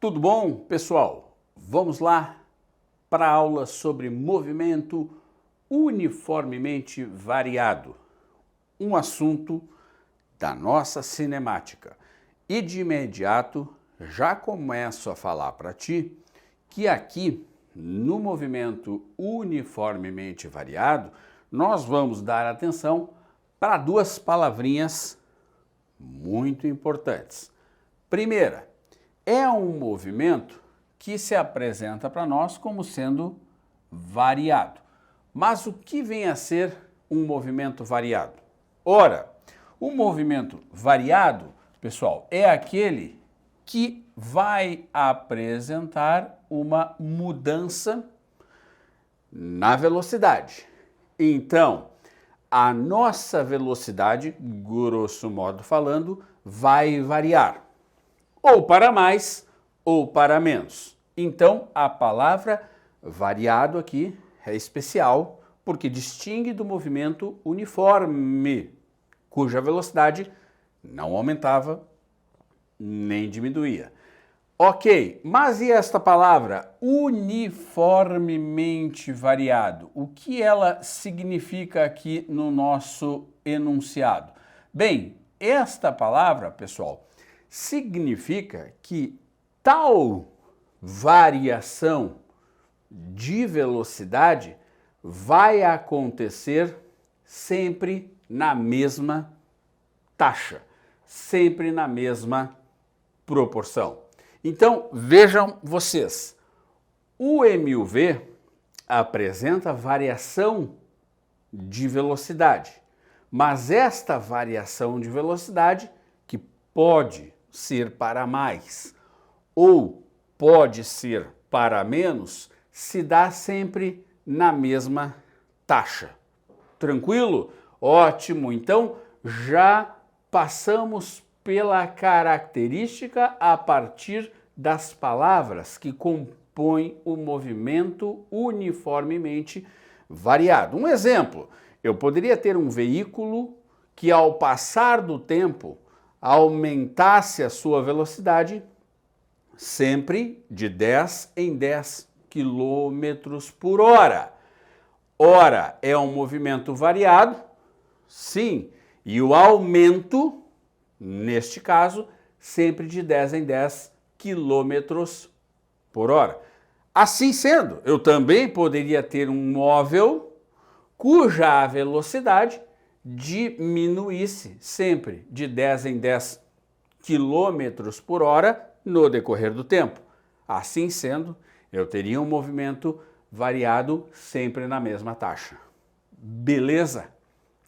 Tudo bom, pessoal? Vamos lá para a aula sobre movimento uniformemente variado, um assunto da nossa cinemática. E de imediato já começo a falar para ti que aqui no movimento uniformemente variado nós vamos dar atenção para duas palavrinhas muito importantes. Primeira, é um movimento que se apresenta para nós como sendo variado. Mas o que vem a ser um movimento variado? Ora, o movimento variado, pessoal, é aquele que vai apresentar uma mudança na velocidade. Então, a nossa velocidade, grosso modo falando, vai variar, ou para mais ou para menos. Então, a palavra variado aqui é especial porque distingue do movimento uniforme, cuja velocidade não aumentava nem diminuía. Ok, mas e esta palavra uniformemente variado? O que ela significa aqui no nosso enunciado? Bem, esta palavra, pessoal, significa que tal variação de velocidade vai acontecer sempre na mesma taxa, sempre na mesma proporção. Então, vejam vocês, o MUV apresenta variação de velocidade, mas esta variação de velocidade, que pode ser para mais ou pode ser para menos, se dá sempre na mesma taxa. Tranquilo? Ótimo! Então, já passamos pela característica a partir das palavras que compõem o movimento uniformemente variado. Um exemplo, eu poderia ter um veículo que ao passar do tempo aumentasse a sua velocidade sempre de 10 em 10 quilômetros por hora. Ora, é um movimento variado? Sim, e o aumento, neste caso, sempre de 10 em 10 quilômetros por hora. Assim sendo, eu também poderia ter um móvel cuja velocidade diminuísse sempre de 10 em 10 quilômetros por hora no decorrer do tempo. Assim sendo, eu teria um movimento variado sempre na mesma taxa. Beleza?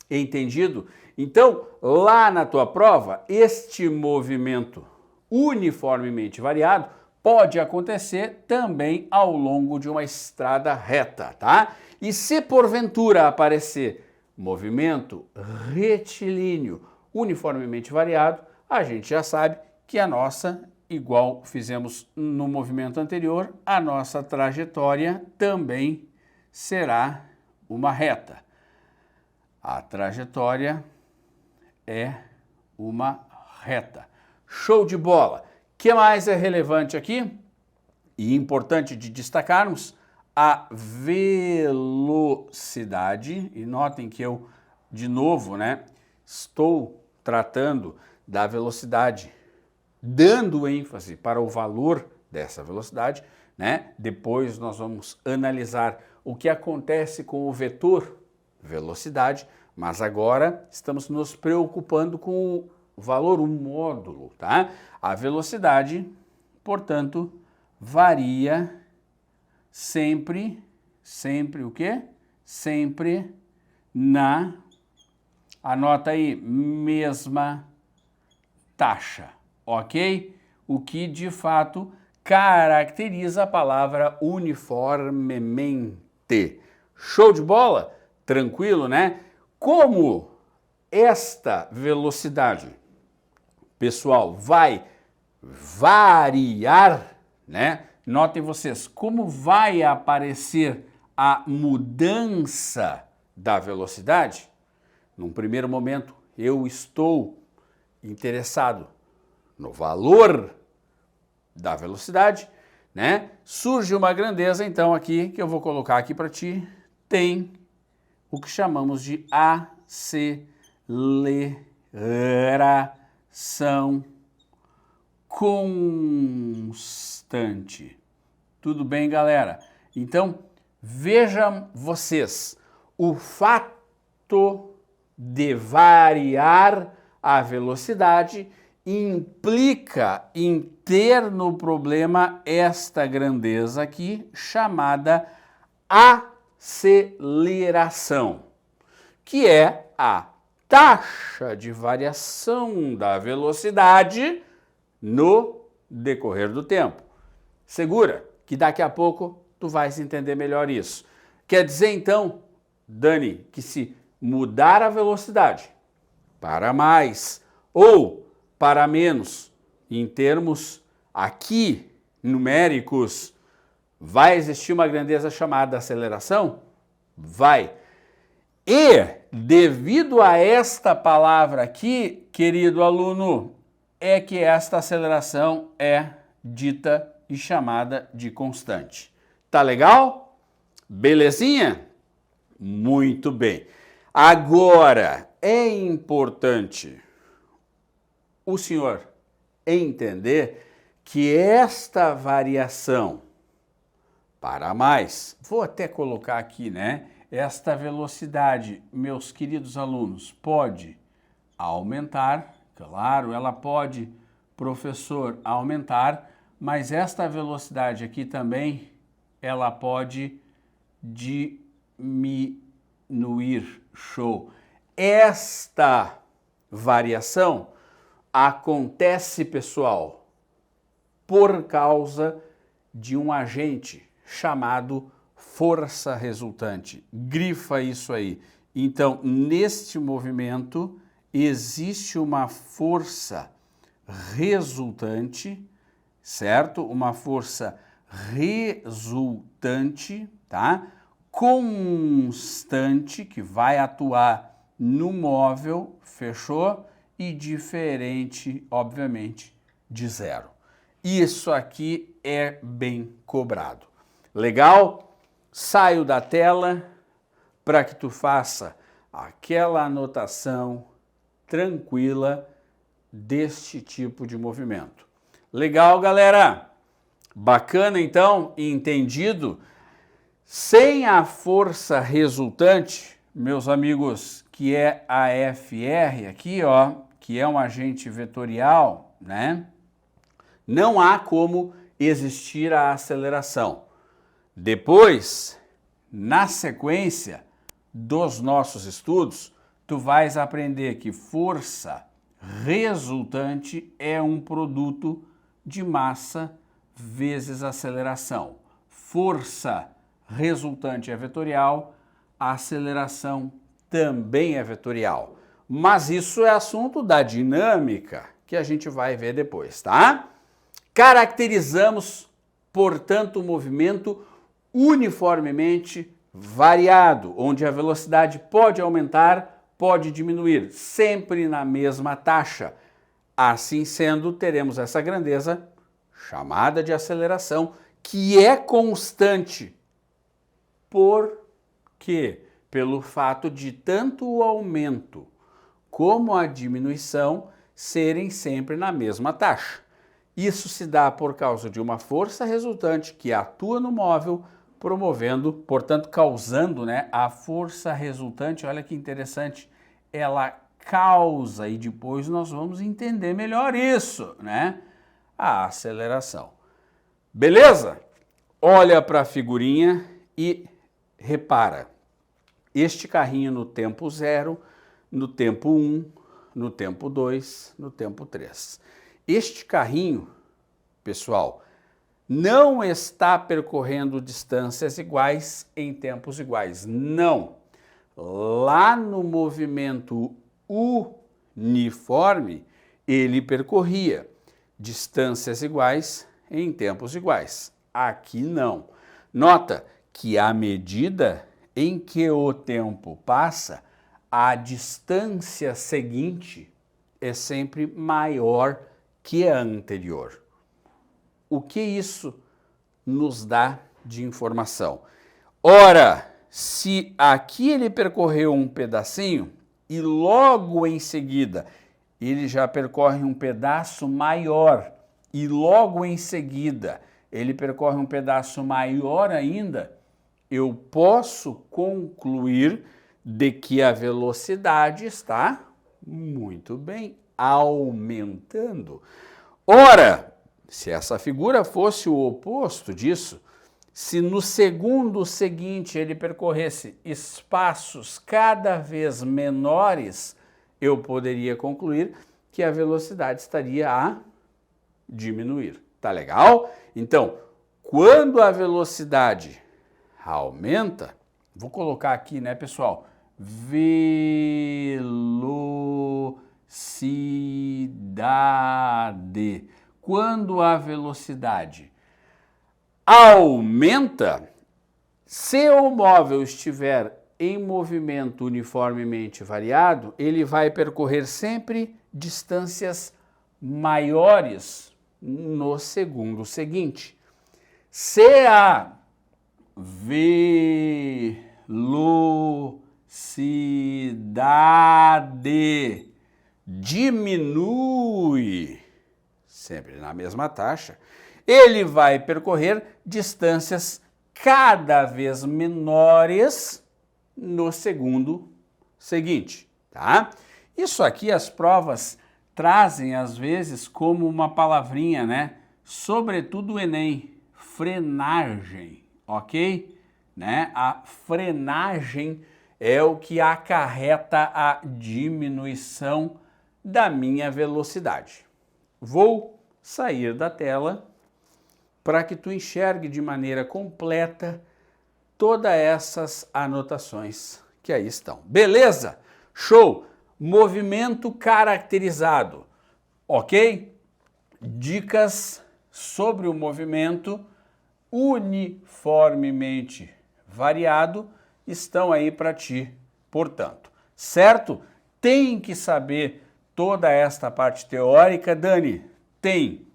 Entendido? Então, lá na tua prova, este movimento uniformemente variado pode acontecer também ao longo de uma estrada reta, tá? E se porventura aparecer movimento retilíneo uniformemente variado, a gente já sabe que a nossa, igual fizemos no movimento anterior, a nossa trajetória também será uma reta. A trajetória é uma reta. Show de bola! O que mais é relevante aqui e importante de destacarmos? A velocidade. E notem que eu, de novo, estou tratando da velocidade, dando ênfase para o valor dessa velocidade, Depois nós vamos analisar o que acontece com o vetor velocidade, mas agora estamos nos preocupando com o valor, o módulo, tá? A velocidade, portanto, varia sempre o quê? Sempre na, anota aí, mesma taxa, ok? O que de fato caracteriza a palavra uniformemente. Show de bola? Tranquilo, Como esta velocidade, pessoal, vai variar, Notem vocês como vai aparecer a mudança da velocidade. Num primeiro momento, eu estou interessado no valor da velocidade, né? Surge uma grandeza, então, aqui, que eu vou colocar aqui para ti, tem o que chamamos de aceleração constante. Tudo bem, galera? Então, vejam vocês, o fato de variar a velocidade implica em ter no problema esta grandeza aqui, chamada aceleração, que é a taxa de variação da velocidade no decorrer do tempo. Segura, que daqui a pouco tu vais entender melhor isso. Quer dizer, então, Dani, que se mudar a velocidade para mais ou para menos, em termos aqui numéricos, vai existir uma grandeza chamada aceleração? Vai. E, devido a esta palavra aqui, querido aluno, é que esta aceleração é dita e chamada de constante. Tá legal? Belezinha? Muito bem. Agora, é importante o senhor entender que esta variação para mais, vou até colocar aqui, né? Esta velocidade, meus queridos alunos, pode aumentar, claro, ela pode, professor, aumentar, mas esta velocidade aqui também, ela pode diminuir. Show. Esta variação acontece, pessoal, por causa de um agente chamado força resultante. Grifa isso aí. Então, neste movimento, existe uma força resultante, certo? Uma força resultante, tá? Constante, que vai atuar no móvel, fechou? E diferente, obviamente, de zero. Isso aqui é bem cobrado. Legal? Saio da tela para que tu faça aquela anotação tranquila deste tipo de movimento. Legal, galera? Bacana, então? Entendido? Sem a força resultante, meus amigos, que é a FR aqui, ó, que é um agente vetorial, né? Não há como existir a aceleração. Depois, na sequência dos nossos estudos, tu vais aprender que força resultante é um produto de massa vezes aceleração. Força resultante é vetorial, a aceleração também é vetorial. Mas isso é assunto da dinâmica, que a gente vai ver depois, tá? Caracterizamos, portanto, o movimento uniformemente variado, onde a velocidade pode aumentar, pode diminuir, sempre na mesma taxa. Assim sendo, teremos essa grandeza chamada de aceleração, que é constante. Por quê? Pelo fato de tanto o aumento como a diminuição serem sempre na mesma taxa. Isso se dá por causa de uma força resultante que atua no móvel, promovendo, portanto, causando, né, a força resultante. Olha que interessante, ela causa, e depois nós vamos entender melhor isso, né? A aceleração. Beleza? Olha para a figurinha e repara. Este carrinho no tempo 0, no tempo 1, no tempo 2, no tempo 3. Este carrinho, pessoal, não está percorrendo distâncias iguais em tempos iguais. Não. Lá no movimento uniforme, ele percorria distâncias iguais em tempos iguais. Aqui não. Nota que à medida em que o tempo passa, a distância seguinte é sempre maior que a anterior. o que isso nos dá de informação? Ora, se aqui ele percorreu um pedacinho e logo em seguida ele já percorre um pedaço maior e logo em seguida ele percorre um pedaço maior ainda, eu posso concluir de que a velocidade está muito bem aumentando. Ora, se essa figura fosse o oposto disso, se no segundo seguinte ele percorresse espaços cada vez menores, eu poderia concluir que a velocidade estaria a diminuir. Tá legal? Então, quando a velocidade aumenta, vou colocar aqui, né, pessoal? Velocidade. Quando a velocidade aumenta, se o móvel estiver em movimento uniformemente variado, ele vai percorrer sempre distâncias maiores no segundo seguinte. Se a velocidade diminui, sempre na mesma taxa, ele vai percorrer distâncias cada vez menores no segundo seguinte, tá? Isso aqui as provas trazem às vezes como uma palavrinha, né? Sobretudo o Enem, frenagem, ok? Né? A frenagem é o que acarreta a diminuição da minha velocidade. Vou sair da tela para que tu enxergue de maneira completa todas essas anotações que aí estão. Beleza? Show! Movimento caracterizado, ok? Dicas sobre o movimento uniformemente variado estão aí para ti, portanto, certo? Tem que saber toda esta parte teórica, Dani? Tem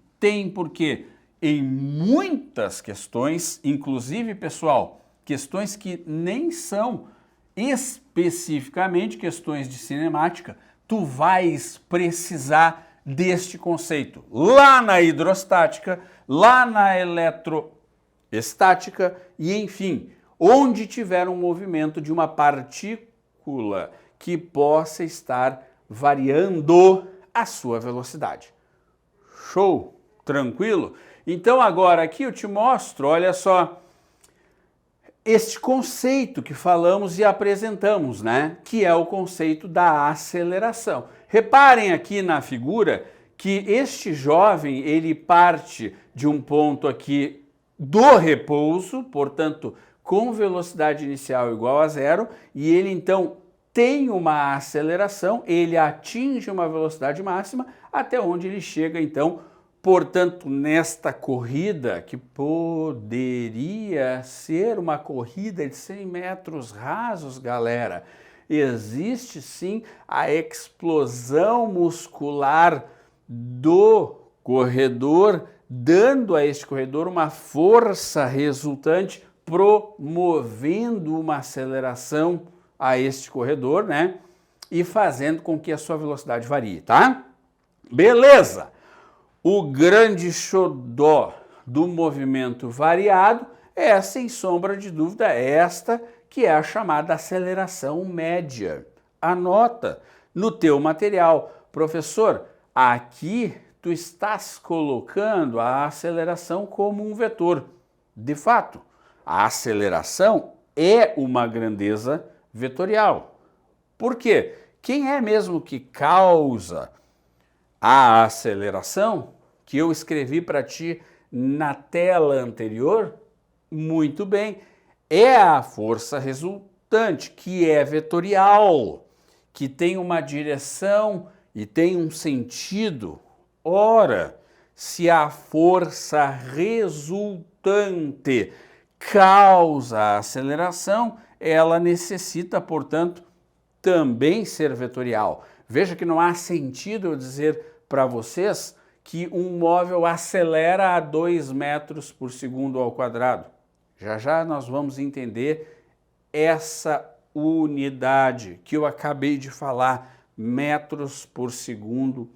porque em muitas questões, inclusive, pessoal, questões que nem são especificamente questões de cinemática, tu vais precisar deste conceito. Lá na hidrostática, lá na eletroestática e, enfim, onde tiver um movimento de uma partícula que possa estar variando a sua velocidade. Show? Tranquilo? Então agora aqui eu te mostro, olha só, este conceito que falamos e apresentamos, né? Que é o conceito da aceleração. Reparem aqui na figura que este jovem, ele parte de um ponto aqui do repouso, portanto, com velocidade inicial igual a zero, e ele então tem uma aceleração, ele atinge uma velocidade máxima, até onde ele chega então. Portanto, nesta corrida, que poderia ser uma corrida de 100 metros rasos, galera, existe sim a explosão muscular do corredor, dando a este corredor uma força resultante, promovendo uma aceleração a este corredor, né? E fazendo com que a sua velocidade varie, tá? Beleza! O grande xodó do movimento variado é, sem sombra de dúvida, esta que é a chamada aceleração média. Anota no teu material. Professor, aqui tu estás colocando a aceleração como um vetor. De fato, a aceleração é uma grandeza vetorial. Por quê? Quem é mesmo que causa a aceleração que eu escrevi para ti na tela anterior? Muito bem, é a força resultante, que é vetorial, que tem uma direção e tem um sentido. Ora, se a força resultante causa a aceleração, ela necessita, portanto, também ser vetorial. Veja que não há sentido eu dizer para vocês que um móvel acelera a 2 metros por segundo ao quadrado? Já já nós vamos entender essa unidade que eu acabei de falar, metros por segundo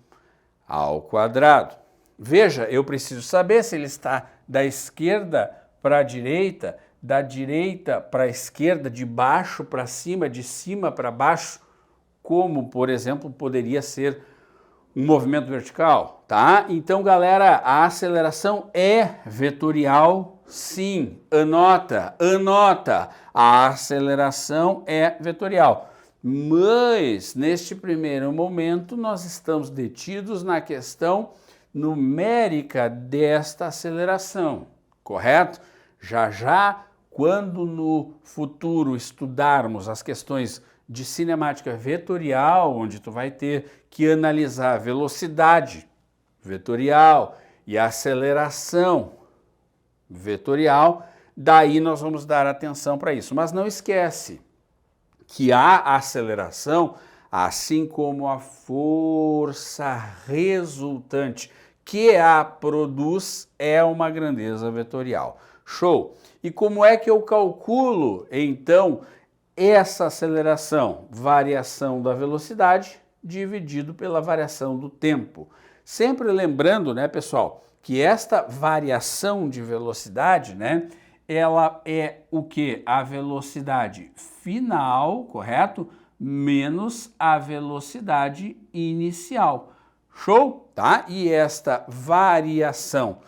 ao quadrado. Veja, eu preciso saber se ele está da esquerda para a direita, da direita para a esquerda, de baixo para cima, de cima para baixo, como, por exemplo, poderia ser um movimento vertical, tá? Então, galera, a aceleração é vetorial, sim. Anota, anota. A aceleração é vetorial. Mas, neste primeiro momento, nós estamos detidos na questão numérica desta aceleração, correto? Já já, quando no futuro estudarmos as questões de cinemática vetorial, onde tu vai ter que analisar a velocidade vetorial e a aceleração vetorial, daí nós vamos dar atenção para isso. Mas não esquece que a aceleração, assim como a força resultante que a produz, é uma grandeza vetorial. Show! E como é que eu calculo, então, essa aceleração? Variação da velocidade dividido pela variação do tempo. Sempre lembrando, né, pessoal, que esta variação de velocidade, né, ela é o que? A velocidade final, correto? Menos a velocidade inicial. Show? Tá? E esta variação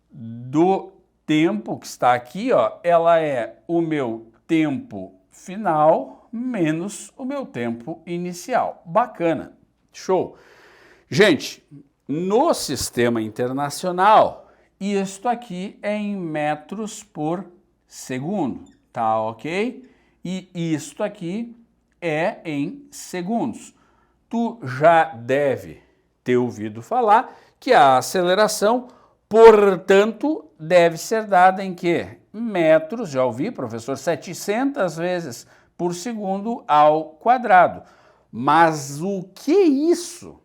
do tempo que está aqui, ó, ela é o meu tempo final menos o meu tempo inicial. Bacana. Show. Gente, no sistema internacional, isto aqui é em metros por segundo, tá ok? E isto aqui é em segundos. Tu já deve ter ouvido falar que a aceleração, portanto, deve ser dada em quê? Metros, já ouvi, professor, 700 vezes por segundo ao quadrado. Mas o que isso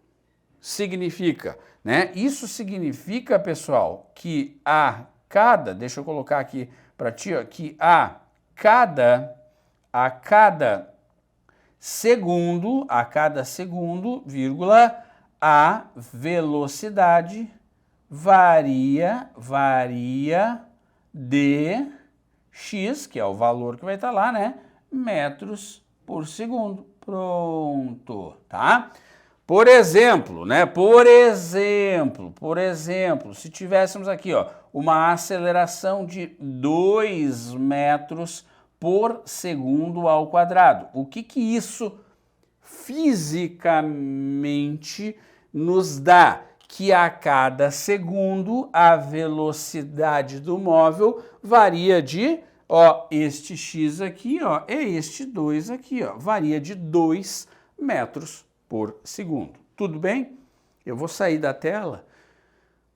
significa? Né? Isso significa, pessoal, que a cada, deixa eu colocar aqui para ti, ó, que a cada segundo, vírgula, a velocidade varia de x, que é o valor que vai estar lá, né? Metros por segundo. Pronto, tá? Por exemplo, né? Por exemplo, se tivéssemos aqui, ó, uma aceleração de 2 metros por segundo ao quadrado. O que isso fisicamente nos dá? Que a cada segundo a velocidade do móvel varia de, ó, este x aqui, ó, é este 2 aqui, ó, varia de 2 metros por segundo. Tudo bem? Eu vou sair da tela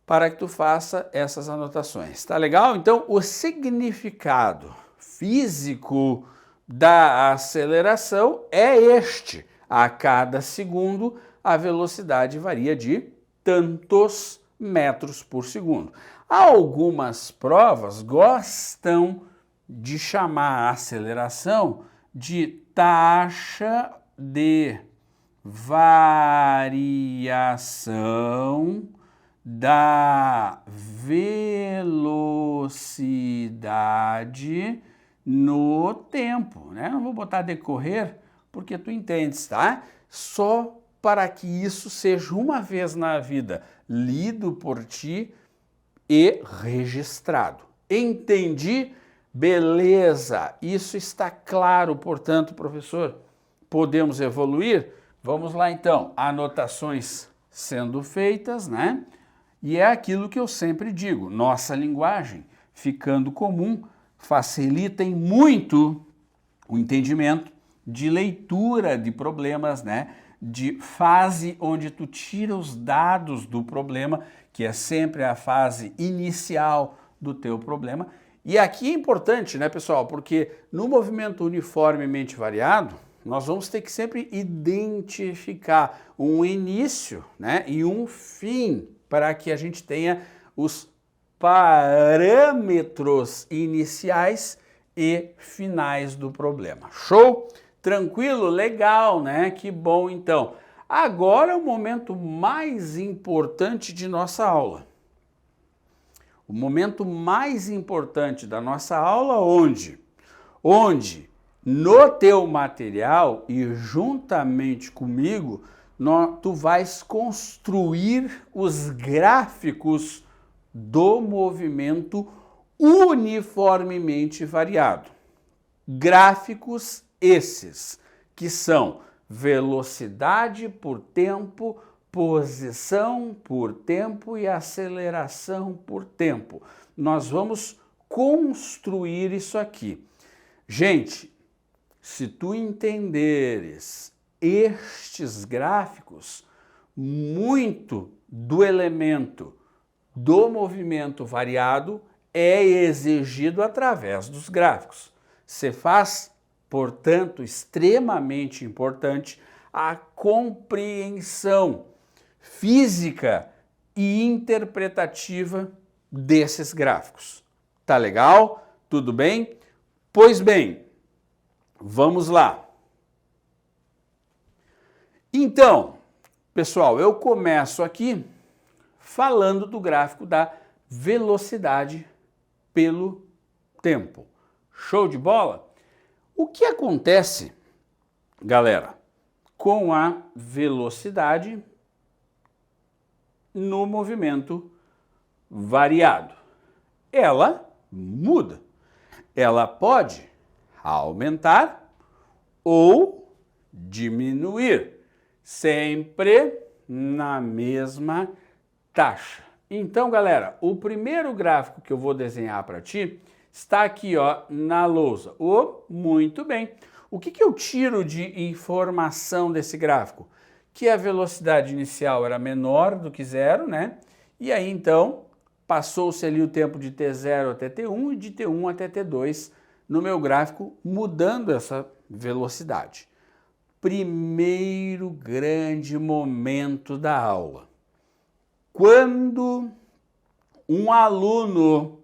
para que tu faça essas anotações. Tá legal? Então, o significado físico da aceleração é este. A cada segundo, a velocidade varia de tantos metros por segundo. Algumas provas gostam de chamar a aceleração de taxa de variação da velocidade no tempo, né? Não vou botar decorrer porque tu entendes, tá? Só para que isso seja uma vez na vida lido por ti e registrado. Entendi? Beleza, isso está claro, portanto, professor, podemos evoluir? Vamos lá então, anotações sendo feitas, né? E é aquilo que eu sempre digo, nossa linguagem ficando comum facilita em muito o entendimento de leitura de problemas, né? De fase onde tu tira os dados do problema, que é sempre a fase inicial do teu problema. E aqui é importante, né, pessoal, porque no movimento uniformemente variado, nós vamos ter que sempre identificar um início, né, e um fim para que a gente tenha os parâmetros iniciais e finais do problema. Show? Tranquilo? Legal, né? Que bom, então. Agora é o momento mais importante de nossa aula. O momento mais importante da nossa aula, onde no teu material e juntamente comigo, tu vais construir os gráficos do movimento uniformemente variado. Gráficos esses que são velocidade por tempo, posição por tempo e aceleração por tempo. Nós vamos construir isso aqui. Gente, se tu entenderes estes gráficos, muito do elemento do movimento variado é exigido através dos gráficos. Se faz, portanto, extremamente importante a compreensão física e interpretativa desses gráficos. Tá legal? Tudo bem? Pois bem, vamos lá. Então, pessoal, eu começo aqui falando do gráfico da velocidade pelo tempo. Show de bola? O que acontece, galera, com a velocidade no movimento variado? Ela muda. Ela pode aumentar ou diminuir, sempre na mesma taxa. Então, galera, o primeiro gráfico que eu vou desenhar para ti está aqui, ó, na lousa. Muito bem. O que eu tiro de informação desse gráfico? Que a velocidade inicial era menor do que zero, né? E aí, então, passou-se ali o tempo de T0 até T1 e de T1 até T2 no meu gráfico, mudando essa velocidade. Primeiro grande momento da aula. Quando um aluno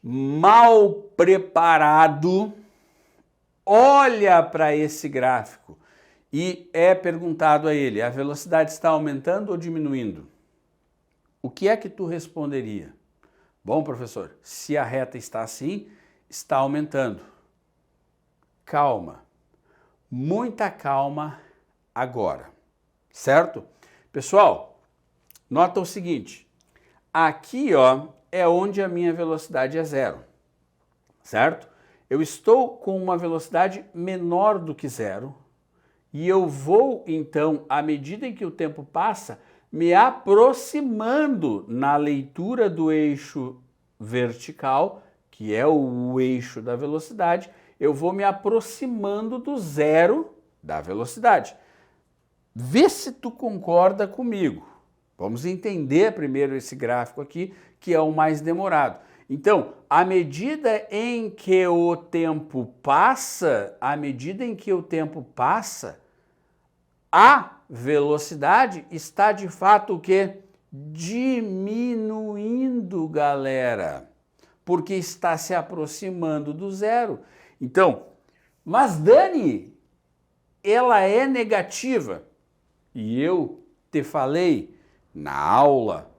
mal preparado olha para esse gráfico e é perguntado a ele, a velocidade está aumentando ou diminuindo? O que é que tu responderia? Bom, professor, se a reta está assim, está aumentando. Calma, muita calma agora, certo? Pessoal, nota o seguinte, aqui, ó, é onde a minha velocidade é zero, certo? Eu estou com uma velocidade menor do que zero e eu vou, então, à medida em que o tempo passa, me aproximando na leitura do eixo vertical, que é o eixo da velocidade, eu vou me aproximando do zero da velocidade. Vê se tu concorda comigo. Vamos entender primeiro esse gráfico aqui, que é o mais demorado. Então, à medida em que o tempo passa, a velocidade está de fato o quê? Diminuindo, galera, porque está se aproximando do zero. Então, mas Dani, ela é negativa. E eu te falei na aula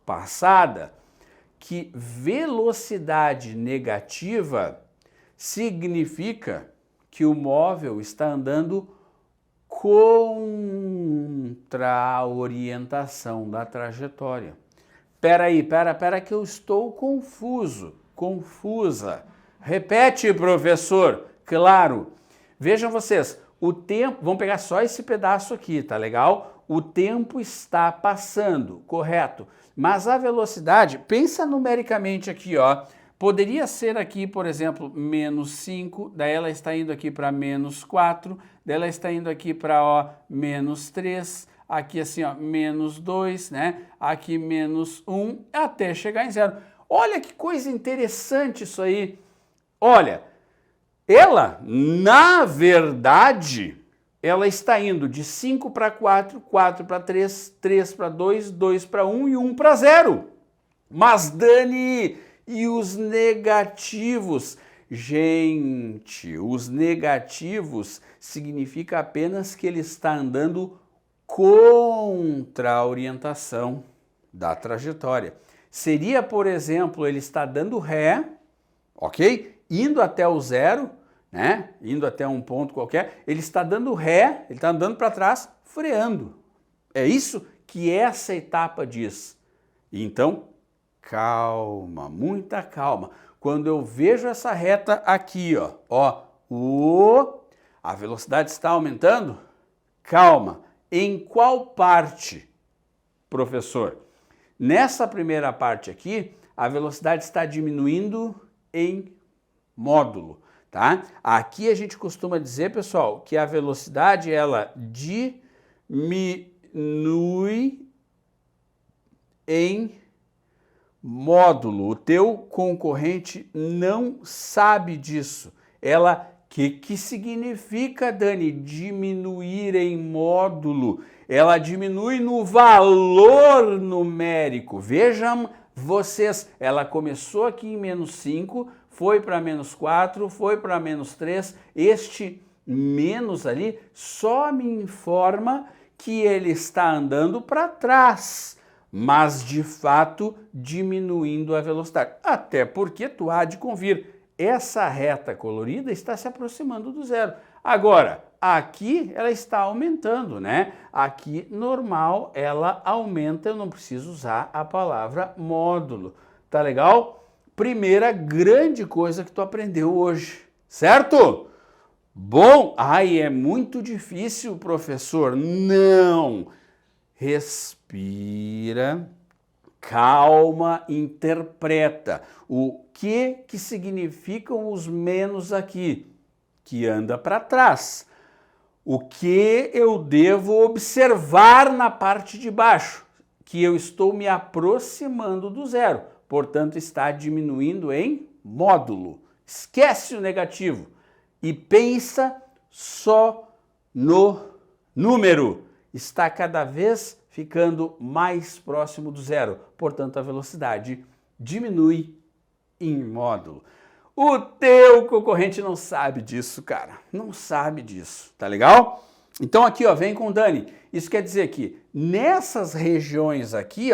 passada que velocidade negativa significa que o móvel está andando contra a orientação da trajetória. Pera que eu estou confusa. Repete, professor. Claro. Vejam vocês, o tempo, vamos pegar só esse pedaço aqui, tá legal? O tempo está passando, correto? Mas a velocidade, pensa numericamente aqui, ó. Poderia ser aqui, por exemplo, menos 5, daí ela está indo aqui para menos 4, daí ela está indo aqui para, ó, menos 3, aqui assim, ó, menos 2, né? Aqui menos 1, até chegar em zero. Olha que coisa interessante isso aí. Olha, ela, na verdade, ela está indo de 5 para 4, 4 para 3, 3 para 2, 2 para 1 e 1 para 0. Mas, Dani, e os negativos? Gente, os negativos significa apenas que ele está andando contra a orientação da trajetória. Seria, por exemplo, ele está dando ré, ok? Indo até o zero, né? Indo até um ponto qualquer, ele está dando ré, ele está andando para trás, freando. É isso que essa etapa diz. Então, calma, muita calma. Quando eu vejo essa reta aqui, a velocidade está aumentando, calma. Em qual parte, professor? Nessa primeira parte aqui, a velocidade está diminuindo em módulo, tá? Aqui a gente costuma dizer, pessoal, que a velocidade ela diminui em módulo. O teu concorrente não sabe disso. Que significa, Dani, diminuir em módulo? Ela diminui no valor numérico. Vejam vocês, ela começou aqui em menos 5, foi para menos 4, foi para menos 3. Este menos ali só me informa que ele está andando para trás, mas de fato diminuindo a velocidade. Até porque tu há de convir, essa reta colorida está se aproximando do zero. Agora, aqui ela está aumentando, né? Aqui, normal, ela aumenta, eu não preciso usar a palavra módulo. Tá legal? Primeira grande coisa que tu aprendeu hoje, certo? Bom, é muito difícil, professor. Não! Respira, calma, interpreta. O que significam os menos aqui? Que anda para trás. O que eu devo observar na parte de baixo? Que eu estou me aproximando do zero, portanto está diminuindo em módulo. Esquece o negativo e pensa só no número. Está cada vez ficando mais próximo do zero, portanto a velocidade diminui em módulo. O teu concorrente não sabe disso, cara. Não sabe disso, tá legal? Então aqui, vem com o Dani. Isso quer dizer que nessas regiões aqui,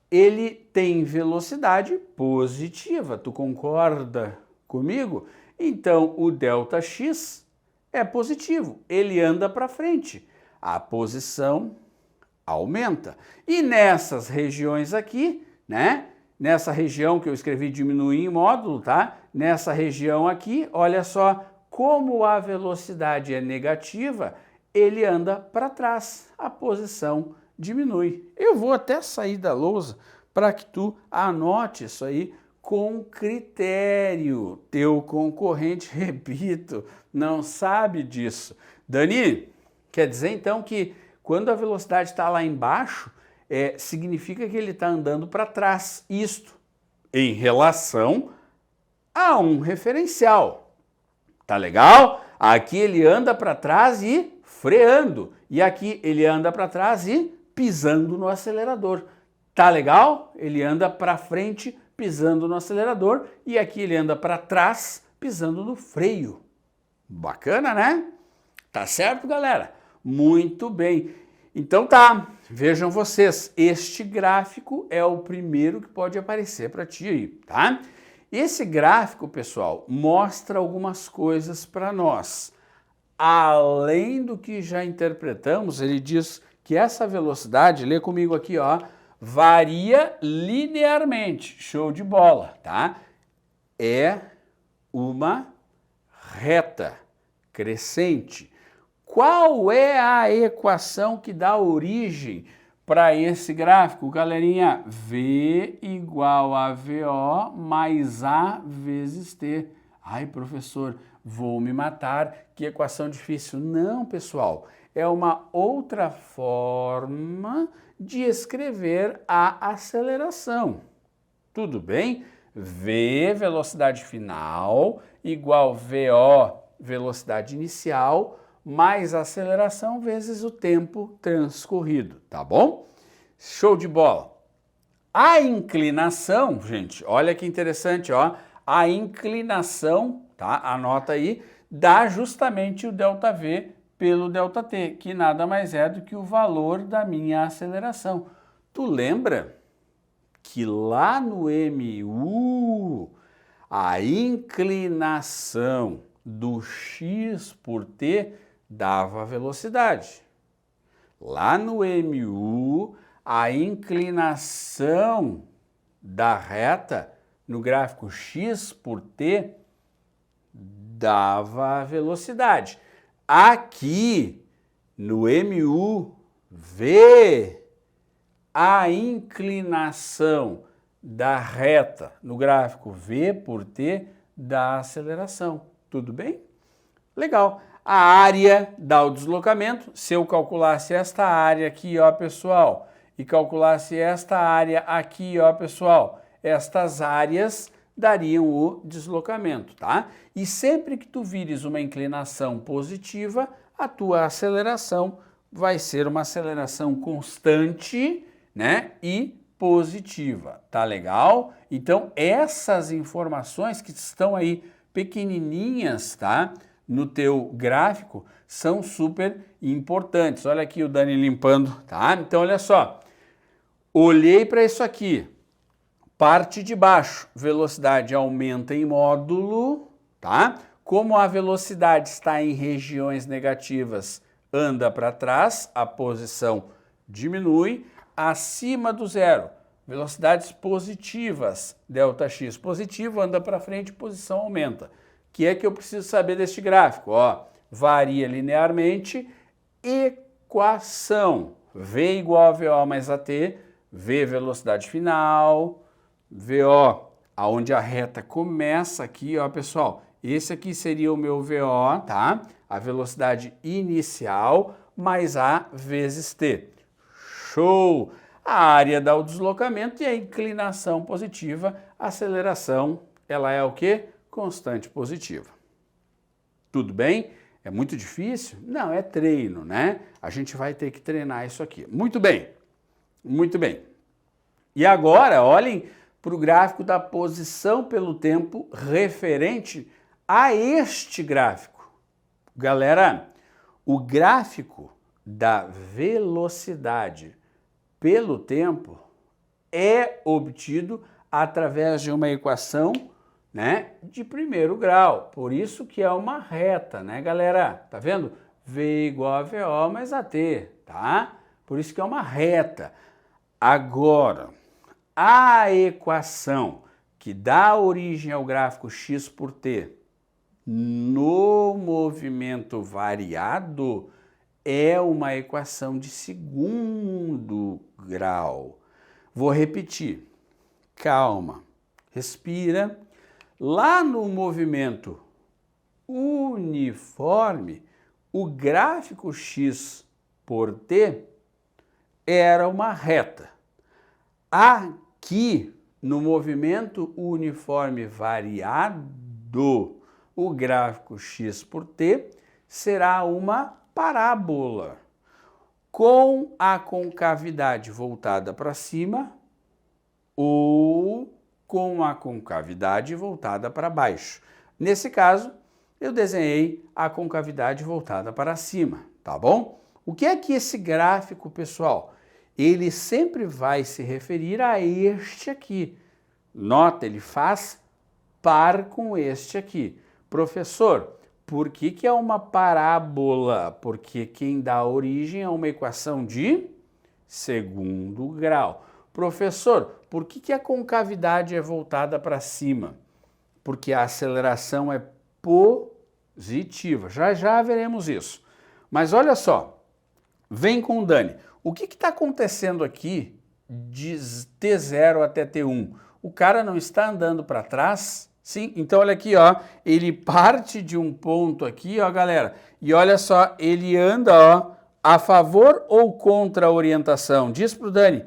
ele tem velocidade positiva. Tu concorda comigo? Então o ΔX é positivo. Ele anda para frente. A posição aumenta. E nessas regiões aqui, né? Nessa região que eu escrevi diminuir em módulo, tá? Nessa região aqui, olha só, como a velocidade é negativa, ele anda para trás, a posição diminui. Eu vou até sair da lousa para que tu anote isso aí com critério. Teu concorrente, repito, não sabe disso. Dani, quer dizer então que quando a velocidade está lá embaixo, significa que ele está andando para trás, isto em relação a um referencial. Tá legal? Aqui ele anda para trás e freando, e aqui ele anda para trás e pisando no acelerador. Tá legal? Ele anda para frente pisando no acelerador e aqui ele anda para trás pisando no freio. Bacana, né? Tá certo, galera? Muito bem. Então tá, vejam vocês, este gráfico é o primeiro que pode aparecer para ti aí, tá? Esse gráfico, pessoal, mostra algumas coisas para nós. Além do que já interpretamos, ele diz que essa velocidade, lê comigo aqui, varia linearmente. Show de bola, tá? É uma reta crescente. Qual é a equação que dá origem para esse gráfico, galerinha? V igual a VO mais A vezes T. Ai, professor, vou me matar, que equação difícil. Não, pessoal, é uma outra forma de escrever a aceleração. Tudo bem? V, velocidade final, igual VO, velocidade inicial, mais a aceleração vezes o tempo transcorrido, tá bom? Show de bola! A inclinação, gente, olha que interessante, ó, a inclinação, tá? Anota aí, dá justamente o ΔV pelo ΔT, que nada mais é do que o valor da minha aceleração. Tu lembra que lá no MU, a inclinação do x por t dava a velocidade. Lá no MU, a inclinação da reta no gráfico x por t dava a velocidade. Aqui no MU, V, a inclinação da reta no gráfico V por t da aceleração. Tudo bem? Legal. A área dá o deslocamento. Se eu calculasse esta área aqui, ó, pessoal, e calculasse esta área aqui, ó, pessoal, estas áreas dariam o deslocamento, tá? E sempre que tu vires uma inclinação positiva, a tua aceleração vai ser uma aceleração constante, né? E positiva, tá legal? Então, essas informações que estão aí pequenininhas, tá? No teu gráfico, são super importantes. Olha aqui o Dani limpando, tá? Então, olha só. Olhei para isso aqui. Parte de baixo, velocidade aumenta em módulo, tá? Como a velocidade está em regiões negativas, anda para trás, a posição diminui. Acima do zero, velocidades positivas, ΔX positivo, anda para frente, posição aumenta. O que é que eu preciso saber deste gráfico? Ó, varia linearmente, equação, V igual a VO mais AT, V velocidade final, VO, aonde a reta começa aqui, ó, pessoal, esse aqui seria o meu VO, tá? A velocidade inicial mais A vezes T. Show! A área dá o deslocamento e a inclinação positiva, a aceleração, ela é o quê? Constante positiva. Tudo bem? É muito difícil? Não, é treino, né? A gente vai ter que treinar isso aqui. Muito bem, muito bem. E agora, olhem para o gráfico da posição pelo tempo referente a este gráfico. Galera, o gráfico da velocidade pelo tempo é obtido através de uma equação, né, de primeiro grau. Por isso que é uma reta, né, galera? Tá vendo? V igual a VO mais AT, tá? Por isso que é uma reta. Agora, a equação que dá origem ao gráfico x por t no movimento variado é uma equação de segundo grau. Vou repetir. Calma. Respira. Lá no movimento uniforme, o gráfico x por t era uma reta. Aqui, no movimento uniforme variado, o gráfico x por t será uma parábola, com a concavidade voltada para cima ou com a concavidade voltada para baixo. Nesse caso, eu desenhei a concavidade voltada para cima, tá bom? O que é que esse gráfico, pessoal? Ele sempre vai se referir a este aqui. Nota, ele faz par com este aqui. Professor, por que é uma parábola? Porque quem dá origem é uma equação de segundo grau. Professor, por que a concavidade é voltada para cima? Porque a aceleração é positiva. Já já veremos isso. Mas olha só, vem com o Dani. O que está acontecendo aqui de T0 até T1? O cara não está andando para trás? Sim, então olha aqui, ó, ele parte de um ponto aqui, ó, galera, e olha só, ele anda, ó, a favor ou contra a orientação? Diz pro Dani,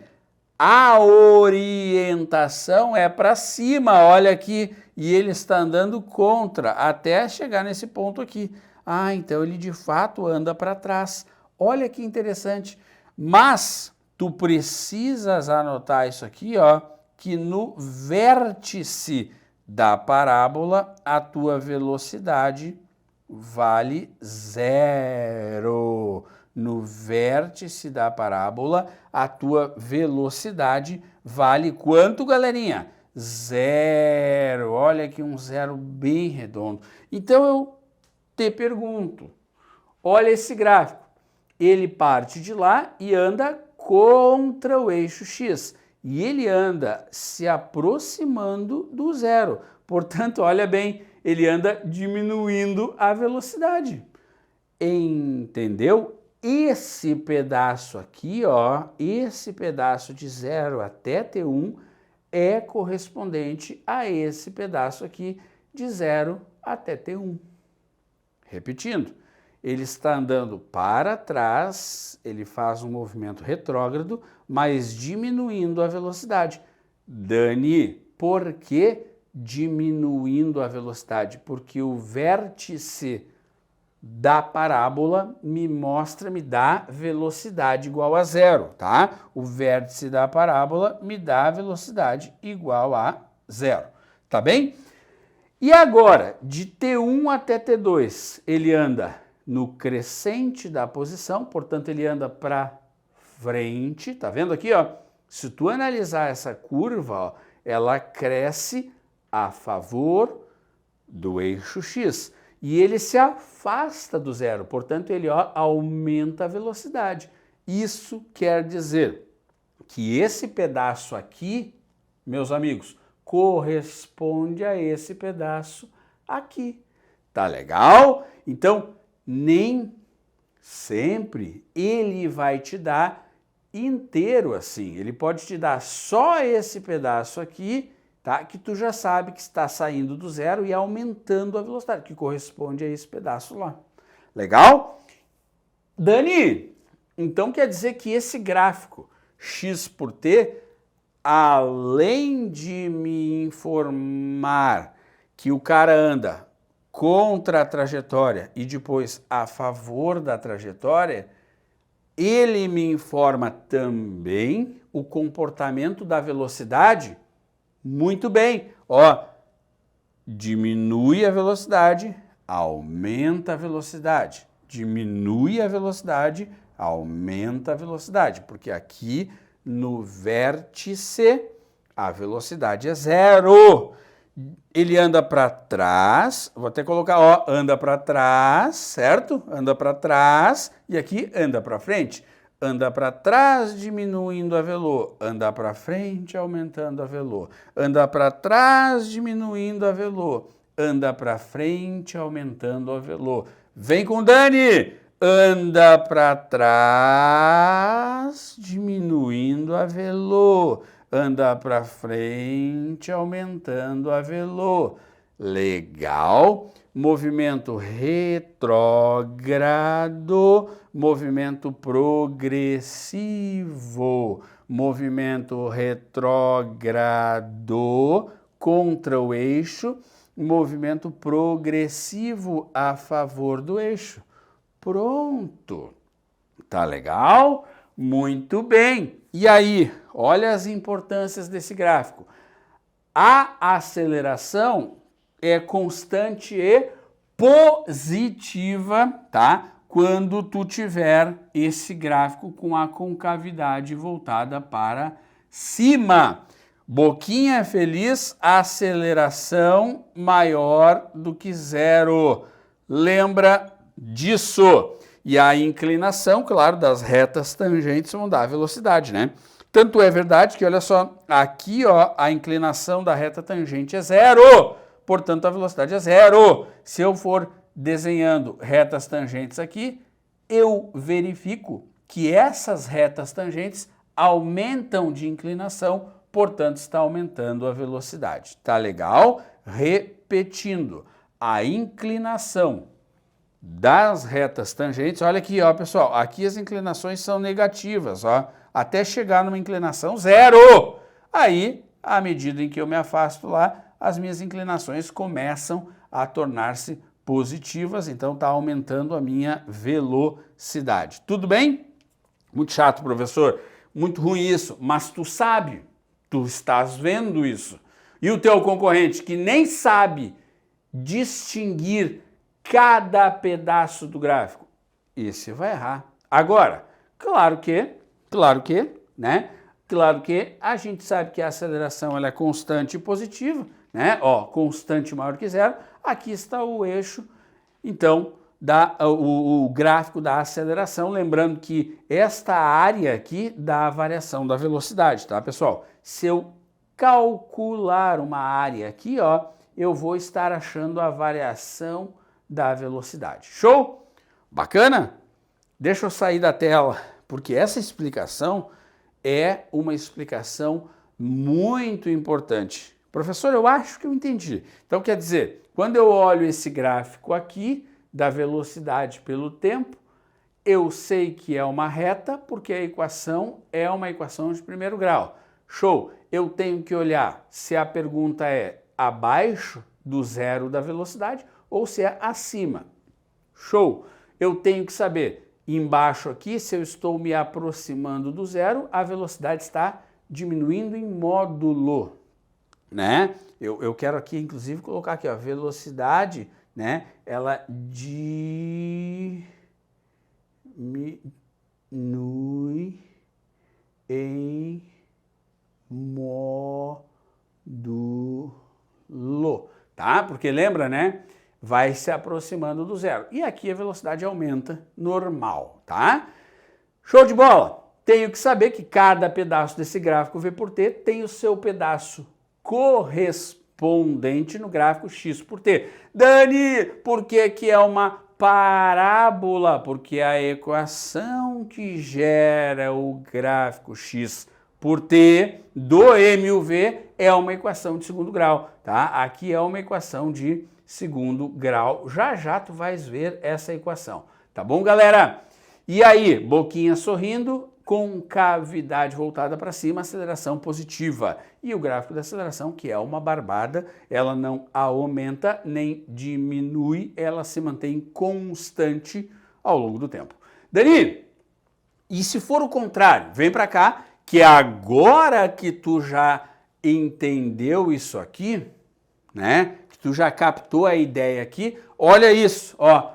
a orientação é para cima, olha aqui, e ele está andando contra, até chegar nesse ponto aqui. Ah, então ele de fato anda para trás. Olha que interessante. Mas tu precisas anotar isso aqui, ó, que no vértice da parábola a tua velocidade vale 0. No vértice da parábola, a tua velocidade vale quanto, galerinha? 0. Olha aqui um 0 bem redondo. Então eu te pergunto, olha esse gráfico. Ele parte de lá e anda contra o eixo X. E ele anda se aproximando do 0. Portanto, olha bem, ele anda diminuindo a velocidade. Entendeu? Esse pedaço aqui, ó, esse pedaço de 0 até T1 é correspondente a esse pedaço aqui de 0 até T1. Repetindo, ele está andando para trás, ele faz um movimento retrógrado, mas diminuindo a velocidade. Dani, por que diminuindo a velocidade? Porque o vértice da parábola me dá velocidade igual a 0, tá? O vértice da parábola me dá velocidade igual a 0, tá bem? E agora, de T1 até T2, ele anda no crescente da posição, portanto ele anda para frente, tá vendo aqui, ó? Se tu analisar essa curva, ó, ela cresce a favor do eixo X. E ele se afasta do 0, portanto ele aumenta a velocidade. Isso quer dizer que esse pedaço aqui, meus amigos, corresponde a esse pedaço aqui. Tá legal? Então, nem sempre ele vai te dar inteiro assim. Ele pode te dar só esse pedaço aqui, tá? Que tu já sabe que está saindo do 0 e aumentando a velocidade, que corresponde a esse pedaço lá. Legal? Dani, então quer dizer que esse gráfico x por t, além de me informar que o cara anda contra a trajetória e depois a favor da trajetória, ele me informa também o comportamento da velocidade? Muito bem, ó, diminui a velocidade, aumenta a velocidade, diminui a velocidade, aumenta a velocidade, porque aqui no vértice a velocidade é 0. Ele anda para trás, vou até colocar, ó, anda para trás, certo? Anda para trás e aqui anda para frente. Anda para trás, diminuindo a velô. Anda para frente, aumentando a velô. Anda para trás, diminuindo a velô. Anda para frente, aumentando a velô. Vem com Dani! Anda para trás, diminuindo a velô. Anda para frente, aumentando a velô. Legal? Movimento retrógrado, movimento progressivo, movimento retrógrado contra o eixo, movimento progressivo a favor do eixo. Pronto. Tá legal? Muito bem. E aí, olha as importâncias desse gráfico. A aceleração é constante e positiva, tá? Quando tu tiver esse gráfico com a concavidade voltada para cima. Boquinha feliz, aceleração maior do que 0. Lembra disso. E a inclinação, claro, das retas tangentes vão dar a velocidade, né? Tanto é verdade que, olha só, aqui, ó, a inclinação da reta tangente é 0. Portanto, a velocidade é 0. Se eu for desenhando retas tangentes aqui, eu verifico que essas retas tangentes aumentam de inclinação, portanto, está aumentando a velocidade. Tá legal? Repetindo, a inclinação das retas tangentes, olha aqui, ó, pessoal, aqui as inclinações são negativas, ó, até chegar numa inclinação 0. Aí, à medida em que eu me afasto lá, as minhas inclinações começam a tornar-se positivas, então está aumentando a minha velocidade. Tudo bem? Muito chato, professor. Muito ruim isso, mas tu sabe, tu estás vendo isso. E o teu concorrente que nem sabe distinguir cada pedaço do gráfico, esse vai errar. Agora, claro que, né? Claro que a gente sabe que a aceleração ela é constante e positiva, né? Ó, constante maior que zero. Aqui está o eixo, então, o gráfico da aceleração. Lembrando que esta área aqui dá a variação da velocidade, tá, pessoal? Se eu calcular uma área aqui, ó, eu vou estar achando a variação da velocidade. Show? Bacana? Deixa eu sair da tela, porque essa explicação é uma explicação muito importante. Professor, eu acho que eu entendi. Então, quer dizer, quando eu olho esse gráfico aqui, da velocidade pelo tempo, eu sei que é uma reta, porque a equação é uma equação de primeiro grau. Show! Eu tenho que olhar se a pergunta é abaixo do zero da velocidade ou se é acima. Show! Eu tenho que saber, embaixo aqui, se eu estou me aproximando do zero, a velocidade está diminuindo em módulo, né? Eu quero aqui, inclusive, colocar aqui, ó, velocidade, né? Ela diminui em módulo, tá? Porque lembra, né? Vai se aproximando do zero. E aqui a velocidade aumenta normal, tá? Show de bola! Tenho que saber que cada pedaço desse gráfico V por T tem o seu pedaço correspondente no gráfico X por T. Dani, por que é uma parábola? Porque a equação que gera o gráfico X por T do M e o V é uma equação de segundo grau, tá? Aqui é uma equação de segundo grau. Já já tu vais ver essa equação, tá bom, galera? E aí, boquinha sorrindo, concavidade voltada para cima, aceleração positiva. E o gráfico da aceleração, que é uma barbada, ela não aumenta nem diminui, ela se mantém constante ao longo do tempo. Dani, e se for o contrário? Vem para cá, que agora que tu já entendeu isso aqui, né? Que tu já captou a ideia aqui, olha isso, ó.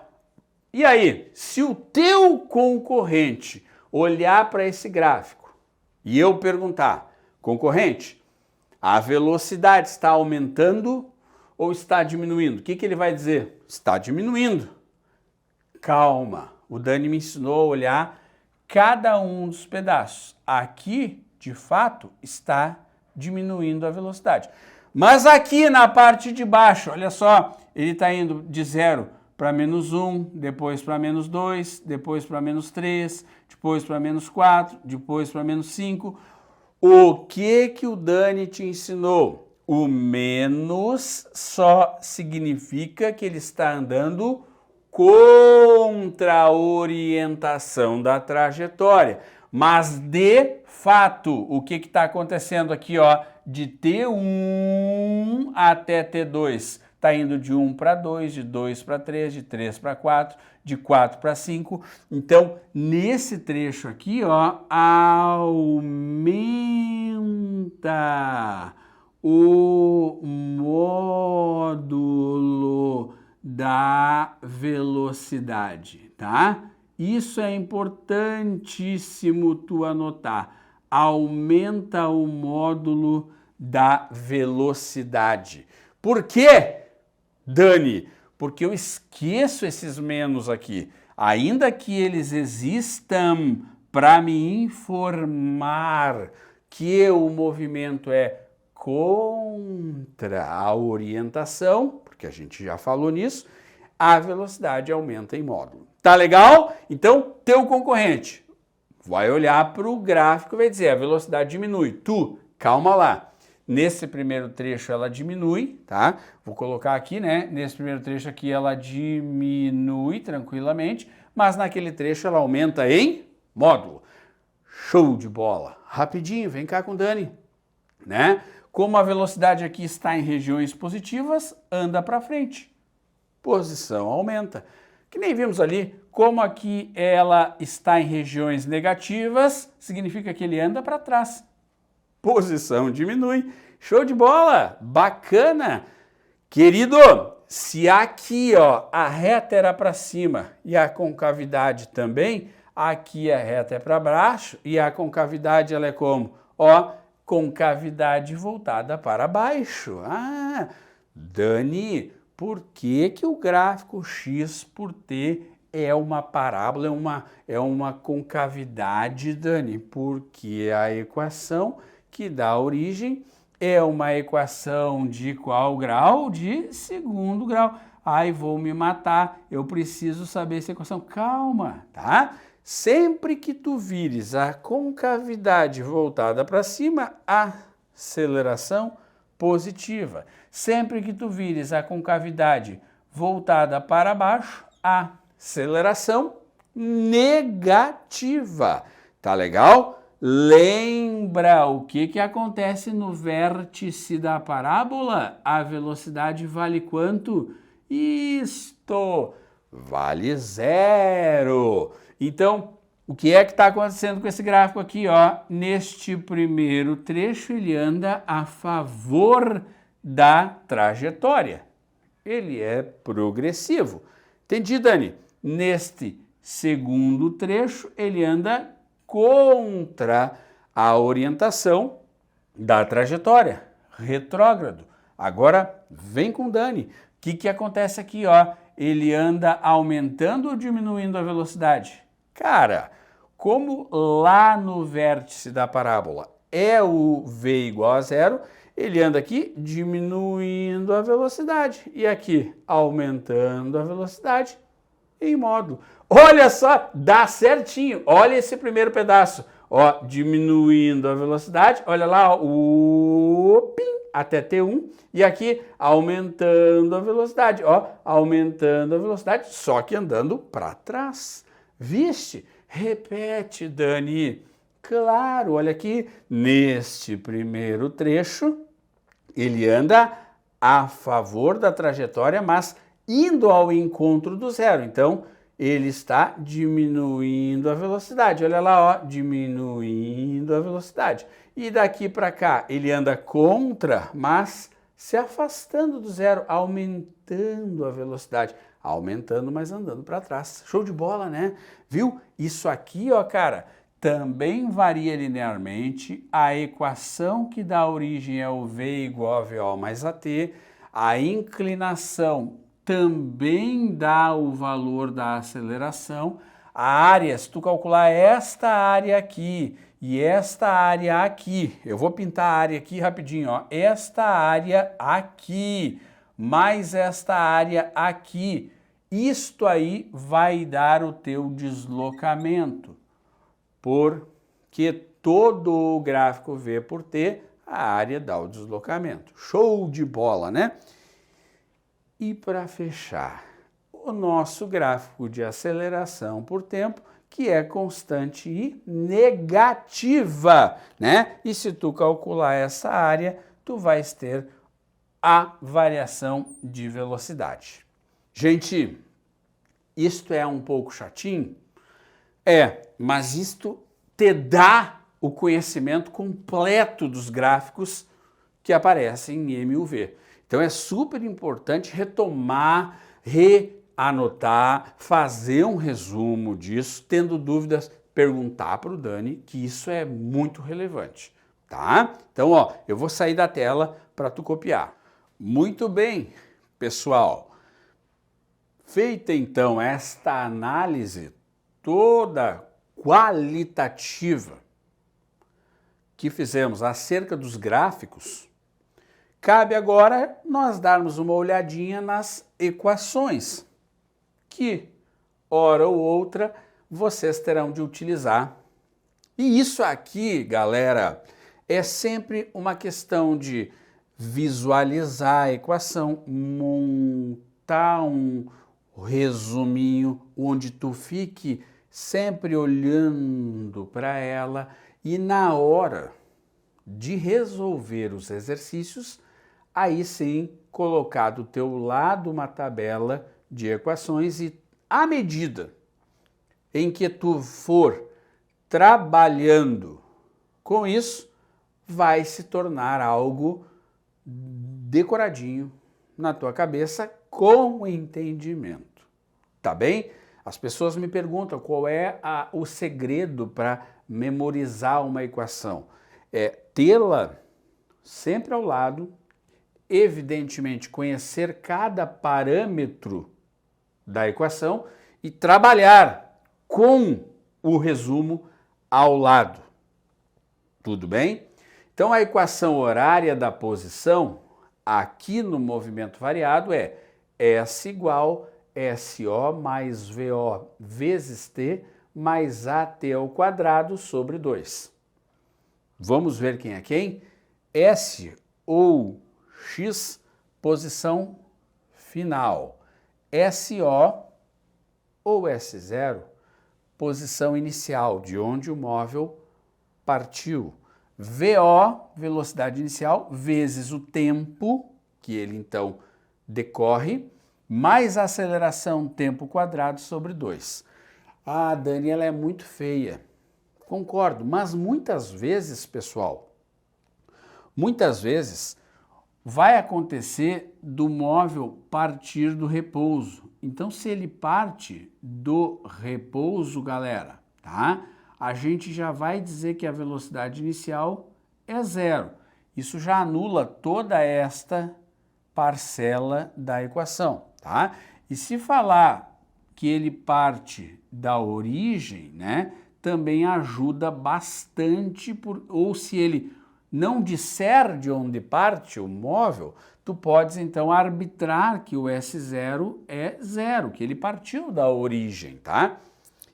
E aí, se o teu concorrente olhar para esse gráfico e eu perguntar, concorrente, a velocidade está aumentando ou está diminuindo? O que ele vai dizer? Está diminuindo. Calma, o Dani me ensinou a olhar cada um dos pedaços. Aqui, de fato, está diminuindo a velocidade. Mas aqui na parte de baixo, olha só, ele está indo de 0 para -1, depois para -2, depois para -3, depois para -4, depois para -5. O que o Dani te ensinou? O menos só significa que ele está andando contra a orientação da trajetória. Mas, de fato, o que está acontecendo aqui, ó, de T1 até T2? Está indo de 1 para 2, de 2 para 3, de 3 para 4, de 4 para 5. Então, nesse trecho aqui, ó, aumenta o módulo da velocidade, tá? Isso é importantíssimo tu anotar. Aumenta o módulo da velocidade. Por quê, Dani? Porque eu esqueço esses menos aqui. Ainda que eles existam para me informar que o movimento é contra a orientação, porque a gente já falou nisso, a velocidade aumenta em módulo. Tá legal? Então, teu concorrente vai olhar para o gráfico e vai dizer, a velocidade diminui. Tu, calma lá. Nesse primeiro trecho ela diminui, tá? Vou colocar aqui, né? Nesse primeiro trecho aqui ela diminui tranquilamente, mas naquele trecho ela aumenta em módulo. Show de bola! Rapidinho, vem cá com o Dani, né? Como a velocidade aqui está em regiões positivas, anda para frente. posição aumenta. Que nem vimos ali, como aqui ela está em regiões negativas, significa que ele anda para trás. Posição diminui. Show de bola! Bacana! Querido, se aqui ó, a reta era para cima e a concavidade também, aqui a reta é para baixo e a concavidade ela é como? Ó, concavidade voltada para baixo. Ah, Dani, por que que o gráfico x por t é uma parábola, é uma concavidade, Dani? Porque a equação que dá origem é uma equação de qual grau? De segundo grau. Ai, vou me matar, eu preciso saber essa equação. Calma, tá? Sempre que tu vires a concavidade voltada para cima, aceleração positiva. Sempre que tu vires a concavidade voltada para baixo, aceleração negativa. Tá legal? Lembra o que acontece no vértice da parábola? A velocidade vale quanto? Isto vale 0. Então, o que é que está acontecendo com esse gráfico aqui? Ó? Neste primeiro trecho, ele anda a favor da trajetória. Ele é progressivo. Entendi, Dani? Neste segundo trecho, ele anda contra a orientação da trajetória, retrógrado. Agora, vem com Dani. O que acontece aqui? Ó? Ele anda aumentando ou diminuindo a velocidade? Cara, como lá no vértice da parábola é o v igual a 0, ele anda aqui diminuindo a velocidade e aqui aumentando a velocidade em módulo. Olha só, dá certinho. Olha esse primeiro pedaço. Ó, diminuindo a velocidade. Olha lá, ó, até T1. E aqui aumentando a velocidade. Ó, aumentando a velocidade, só que andando para trás. Viste? Repete, Dani. Claro, olha aqui. Neste primeiro trecho, ele anda a favor da trajetória, mas indo ao encontro do zero. Então, ele está diminuindo a velocidade. Olha lá, ó, diminuindo a velocidade. E daqui para cá, ele anda contra, mas se afastando do zero, aumentando a velocidade. Aumentando, mas andando para trás. Show de bola, né? Viu? Isso aqui, ó, cara, também varia linearmente. A equação que dá origem é o v igual a VO mais AT. A inclinação também dá o valor da aceleração. A área, se tu calcular esta área aqui e esta área aqui, eu vou pintar a área aqui rapidinho, ó. Esta área aqui, mais esta área aqui, isto aí vai dar o teu deslocamento, porque todo o gráfico V por T, a área dá o deslocamento. Show de bola, né? E para fechar, o nosso gráfico de aceleração por tempo, que é constante e negativa, né? E se tu calcular essa área, tu vais ter a variação de velocidade. Gente, isto é um pouco chatinho? É, mas isto te dá o conhecimento completo dos gráficos que aparecem em M e U V. Então é super importante retomar, reanotar, fazer um resumo disso, tendo dúvidas, perguntar para o Dani, que isso é muito relevante, tá? Então, ó, eu vou sair da tela para tu copiar. Muito bem, pessoal. Feita então esta análise toda qualitativa que fizemos acerca dos gráficos, cabe agora nós darmos uma olhadinha nas equações, que, hora ou outra, vocês terão de utilizar. E isso aqui, galera, é sempre uma questão de visualizar a equação, montar um resuminho onde tu fique sempre olhando para ela e na hora de resolver os exercícios, aí sim colocar do teu lado uma tabela de equações e à medida em que tu for trabalhando com isso, vai se tornar algo decoradinho na tua cabeça com entendimento, tá bem? As pessoas me perguntam qual é o segredo para memorizar uma equação. É tê-la sempre ao lado, evidentemente conhecer cada parâmetro da equação e trabalhar com o resumo ao lado. Tudo bem? Então a equação horária da posição aqui no movimento variado é S igual SO mais VO vezes T mais AT ao quadrado sobre 2. Vamos ver quem é quem? S ou X, posição final. SO ou S0, posição inicial, de onde o móvel partiu. VO, velocidade inicial, vezes o tempo que ele então decorre, mais a aceleração tempo quadrado sobre 2. Ah, Dani, ela é muito feia. Concordo, mas muitas vezes, pessoal, muitas vezes vai acontecer do móvel partir do repouso. Então, se ele parte do repouso, galera, tá? A gente já vai dizer que a velocidade inicial é 0. Isso já anula toda esta parcela da equação, tá? E se falar que ele parte da origem, né, também ajuda bastante, ou se ele não disser de onde parte o móvel, tu podes então arbitrar que o S0 é 0, que ele partiu da origem, tá?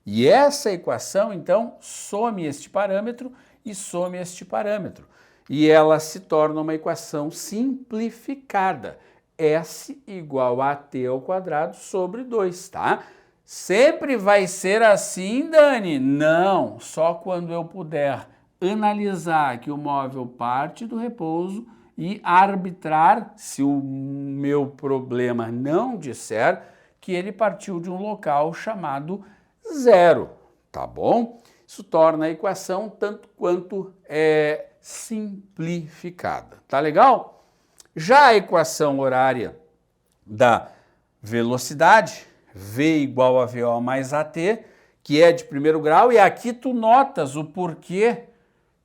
E essa equação, então, some este parâmetro e some este parâmetro. E ela se torna uma equação simplificada. S igual a T ao quadrado sobre 2, tá? Sempre vai ser assim, Dani? Não, só quando eu puder analisar que o móvel parte do repouso e arbitrar, se o meu problema não disser, que ele partiu de um local chamado 0, tá bom? Isso torna a equação tanto quanto simplificada, tá legal? Já a equação horária da velocidade, V igual a VO mais AT, que é de primeiro grau, e aqui tu notas o porquê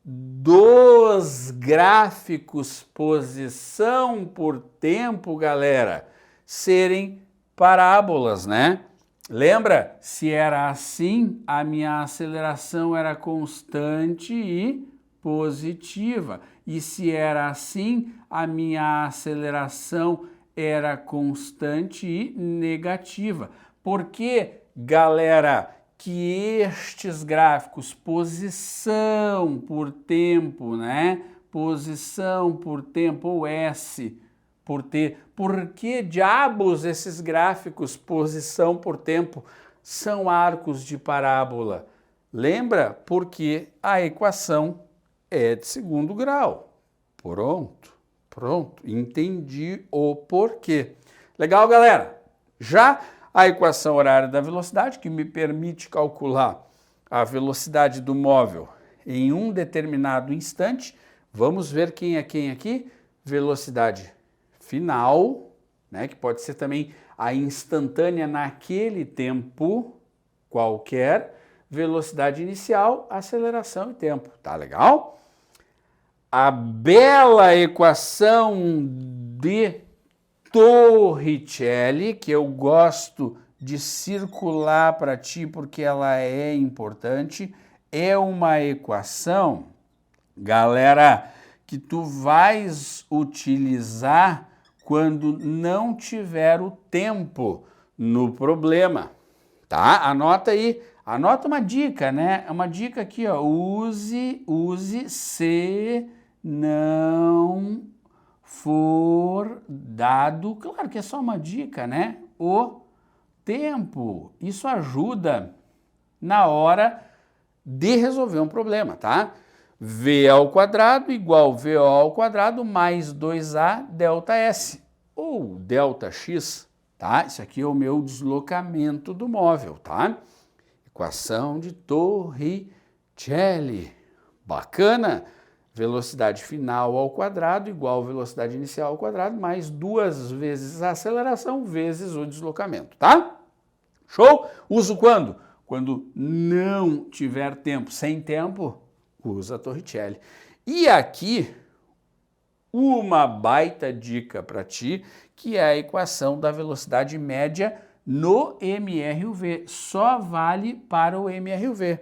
dos gráficos posição por tempo, galera, serem parábolas, né? Lembra? Se era assim, a minha aceleração era constante e positiva. E se era assim, a minha aceleração era constante e negativa. Por que, galera, que estes gráficos, posição por tempo, né? Posição por tempo, ou S por T. Por que diabos esses gráficos, posição por tempo, são arcos de parábola? Lembra? Porque a equação é de segundo grau. Pronto, entendi o porquê. Legal, galera? Já a equação horária da velocidade, que me permite calcular a velocidade do móvel em um determinado instante. Vamos ver quem é quem aqui? Velocidade final, né, que pode ser também a instantânea naquele tempo qualquer, velocidade inicial, aceleração e tempo. Tá legal? A bela equação de Torricelli, que eu gosto de circular para ti porque ela é importante, é uma equação, galera, que tu vais utilizar quando não tiver o tempo no problema, tá? Anota aí, anota uma dica, né? Uma dica aqui, ó, use se não for dado, claro que é só uma dica, né? O tempo, isso ajuda na hora de resolver um problema, tá? V ao quadrado igual VO ao quadrado mais 2A delta S, ou delta X, tá? Isso aqui é o meu deslocamento do móvel, tá? Equação de Torricelli. Bacana? Velocidade final ao quadrado igual velocidade inicial ao quadrado mais 2 vezes a aceleração vezes o deslocamento, tá? Show? Uso quando? Quando não tiver tempo. Sem tempo, usa a Torricelli. E aqui, uma baita dica para ti, que é a equação da velocidade média no MRUV. Só vale para o MRUV.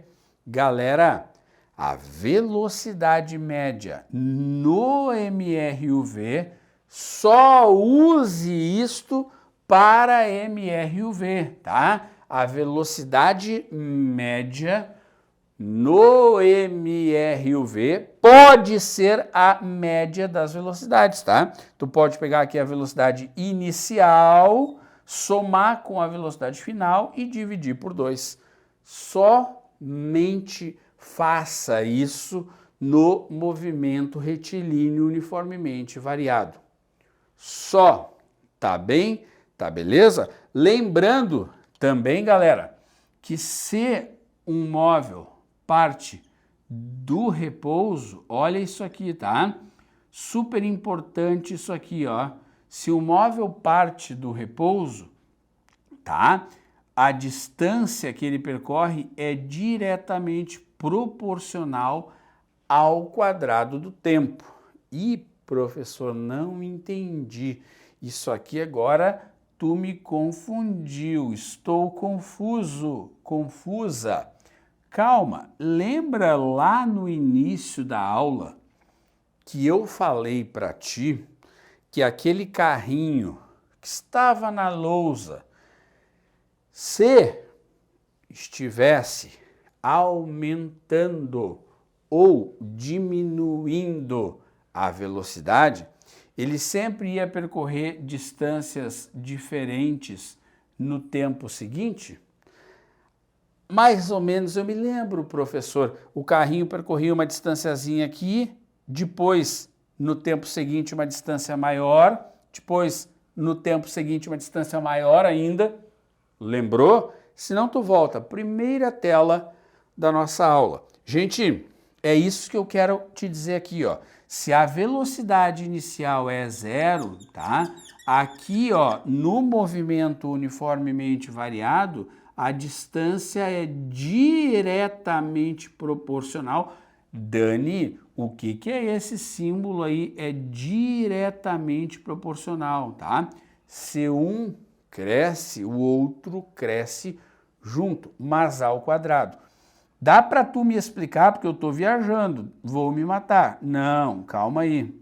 Galera, a velocidade média no MRUV, só use isto para MRUV, tá? A velocidade média no MRUV pode ser a média das velocidades, tá? Tu pode pegar aqui a velocidade inicial, somar com a velocidade final e dividir por 2. Somente faça isso no movimento retilíneo uniformemente variado. Só, tá bem? Tá beleza? Lembrando também, galera, que se um móvel parte do repouso, olha isso aqui, tá? Super importante isso aqui, ó. Se o móvel parte do repouso, tá? A distância que ele percorre é diretamente proporcional ao quadrado do tempo. E, professor, não entendi. Isso aqui agora tu me confundiu. Estou confuso, confusa. Calma, lembra lá no início da aula que eu falei para ti que aquele carrinho que estava na lousa, se estivesse aumentando ou diminuindo a velocidade, ele sempre ia percorrer distâncias diferentes no tempo seguinte? Mais ou menos eu me lembro, professor, o carrinho percorria uma distânciazinha aqui, depois no tempo seguinte uma distância maior, depois no tempo seguinte uma distância maior ainda. Lembrou? Se não, tu volta, primeira tela da nossa aula. Gente, é isso que eu quero te dizer aqui, ó. Se a velocidade inicial é 0, tá? Aqui, ó, no movimento uniformemente variado, a distância é diretamente proporcional. Dani, o que é esse símbolo aí? É diretamente proporcional, tá? Se um cresce, o outro cresce junto, mas ao quadrado. Dá para tu me explicar, porque eu estou viajando, vou me matar? Não, calma aí.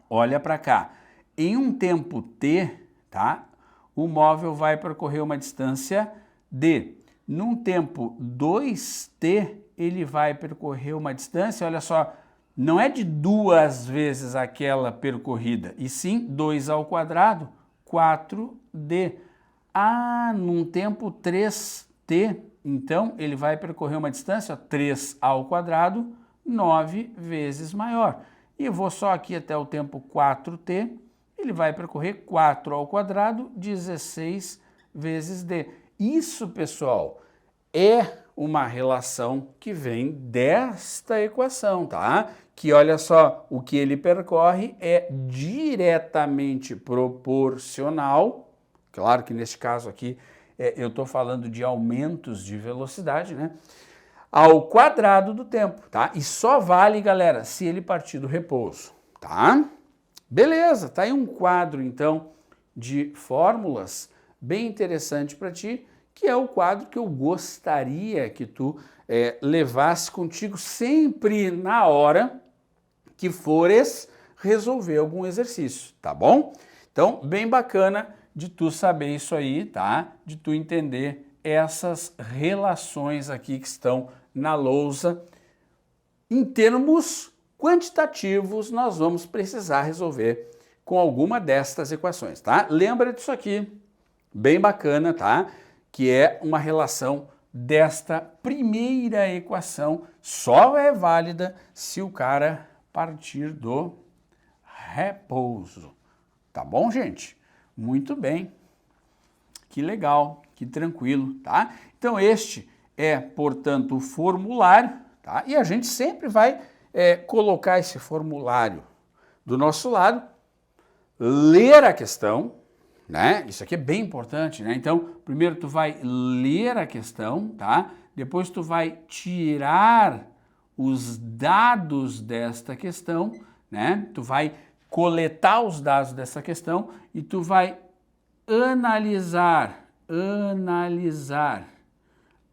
Olha para cá. Em um tempo t, tá? O móvel vai percorrer uma distância d. Num tempo 2t, ele vai percorrer uma distância, olha só, não é de 2 vezes aquela percorrida, e sim 2 ao quadrado, 4d. Ah, num tempo 3t, então ele vai percorrer uma distância 3 ao quadrado, 9 vezes maior. E eu vou só aqui até o tempo 4t, ele vai percorrer 4 ao quadrado, 16 vezes d. Isso, pessoal, é uma relação que vem desta equação, tá? Que olha só, o que ele percorre é diretamente proporcional. Claro que neste caso aqui eu estou falando de aumentos de velocidade, né? Ao quadrado do tempo, tá? E só vale, galera, se ele partir do repouso, tá? Beleza, tá aí um quadro, então, de fórmulas bem interessante para ti, que é o quadro que eu gostaria que tu levasse contigo sempre na hora que fores resolver algum exercício, tá bom? Então, bem bacana de tu saber isso aí, tá? De tu entender essas relações aqui que estão na lousa. Em termos quantitativos, nós vamos precisar resolver com alguma destas equações, tá? Lembra disso aqui, bem bacana, tá? Que é uma relação desta primeira equação, só é válida se o cara partir do repouso. Tá bom, gente? Muito bem. que legal, que tranquilo, tá? Então este é, portanto, o formulário, tá? E a gente sempre vai colocar esse formulário do nosso lado, ler a questão, né? Isso aqui é bem importante, né? Então, primeiro tu vai ler a questão, tá? Depois tu vai tirar os dados desta questão, né? Tu vai coletar os dados dessa questão e tu vai analisar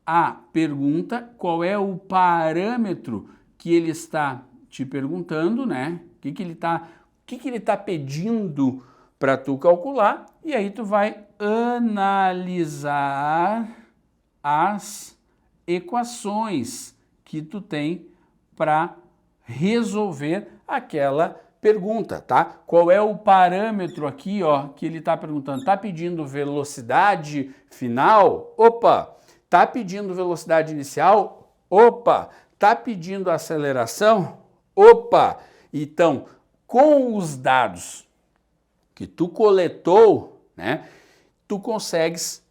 a pergunta, qual é o parâmetro que ele está te perguntando, né? O que ele está pedindo para tu calcular, e aí tu vai analisar as equações que tu tem para resolver aquela pergunta, tá? Qual é o parâmetro aqui, ó, que ele está perguntando? Tá pedindo velocidade final? Opa! Tá pedindo velocidade inicial? Opa! Tá pedindo aceleração? Opa! Então, com os dados que tu coletou, né, tu consegues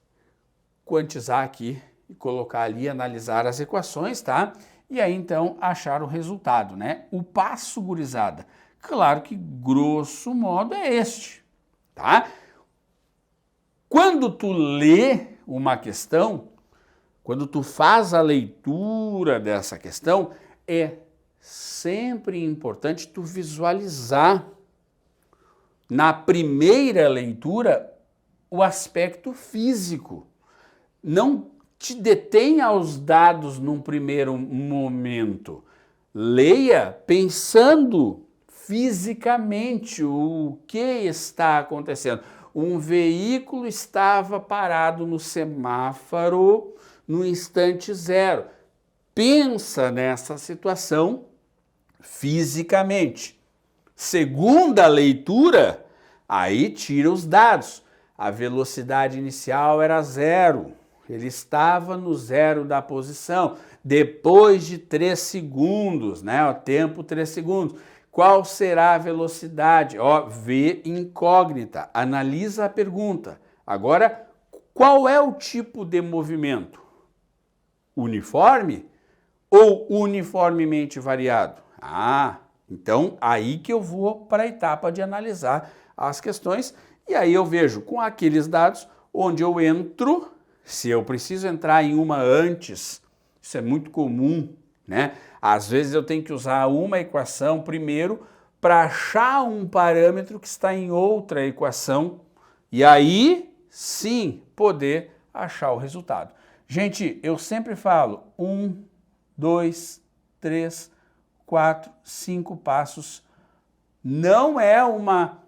quantizar aqui e colocar ali, analisar as equações, tá? E aí, então, achar o resultado, né? O passo, gurizada, claro que, grosso modo, é este, tá? Quando tu lê uma questão, quando tu faz a leitura dessa questão, é sempre importante tu visualizar na primeira leitura o aspecto físico. Não te detenha aos dados num primeiro momento. Leia pensando fisicamente o que está acontecendo. Um veículo estava parado no semáforo no instante zero. Pensa nessa situação fisicamente. Segunda leitura, aí tira os dados. A velocidade inicial era 0. Ele estava no 0 da posição. Depois de 3 segundos, né? O tempo 3 segundos. Qual será a velocidade? Ó, V incógnita. Analisa a pergunta. Agora, qual é o tipo de movimento? Uniforme ou uniformemente variado? Ah, então aí que eu vou para a etapa de analisar as questões e aí eu vejo com aqueles dados onde eu entro, se eu preciso entrar em uma antes, isso é muito comum, né? Às vezes eu tenho que usar uma equação primeiro para achar um parâmetro que está em outra equação e aí sim poder achar o resultado. Gente, eu sempre falo 1, 2, 3, 4, 5 passos. Não é uma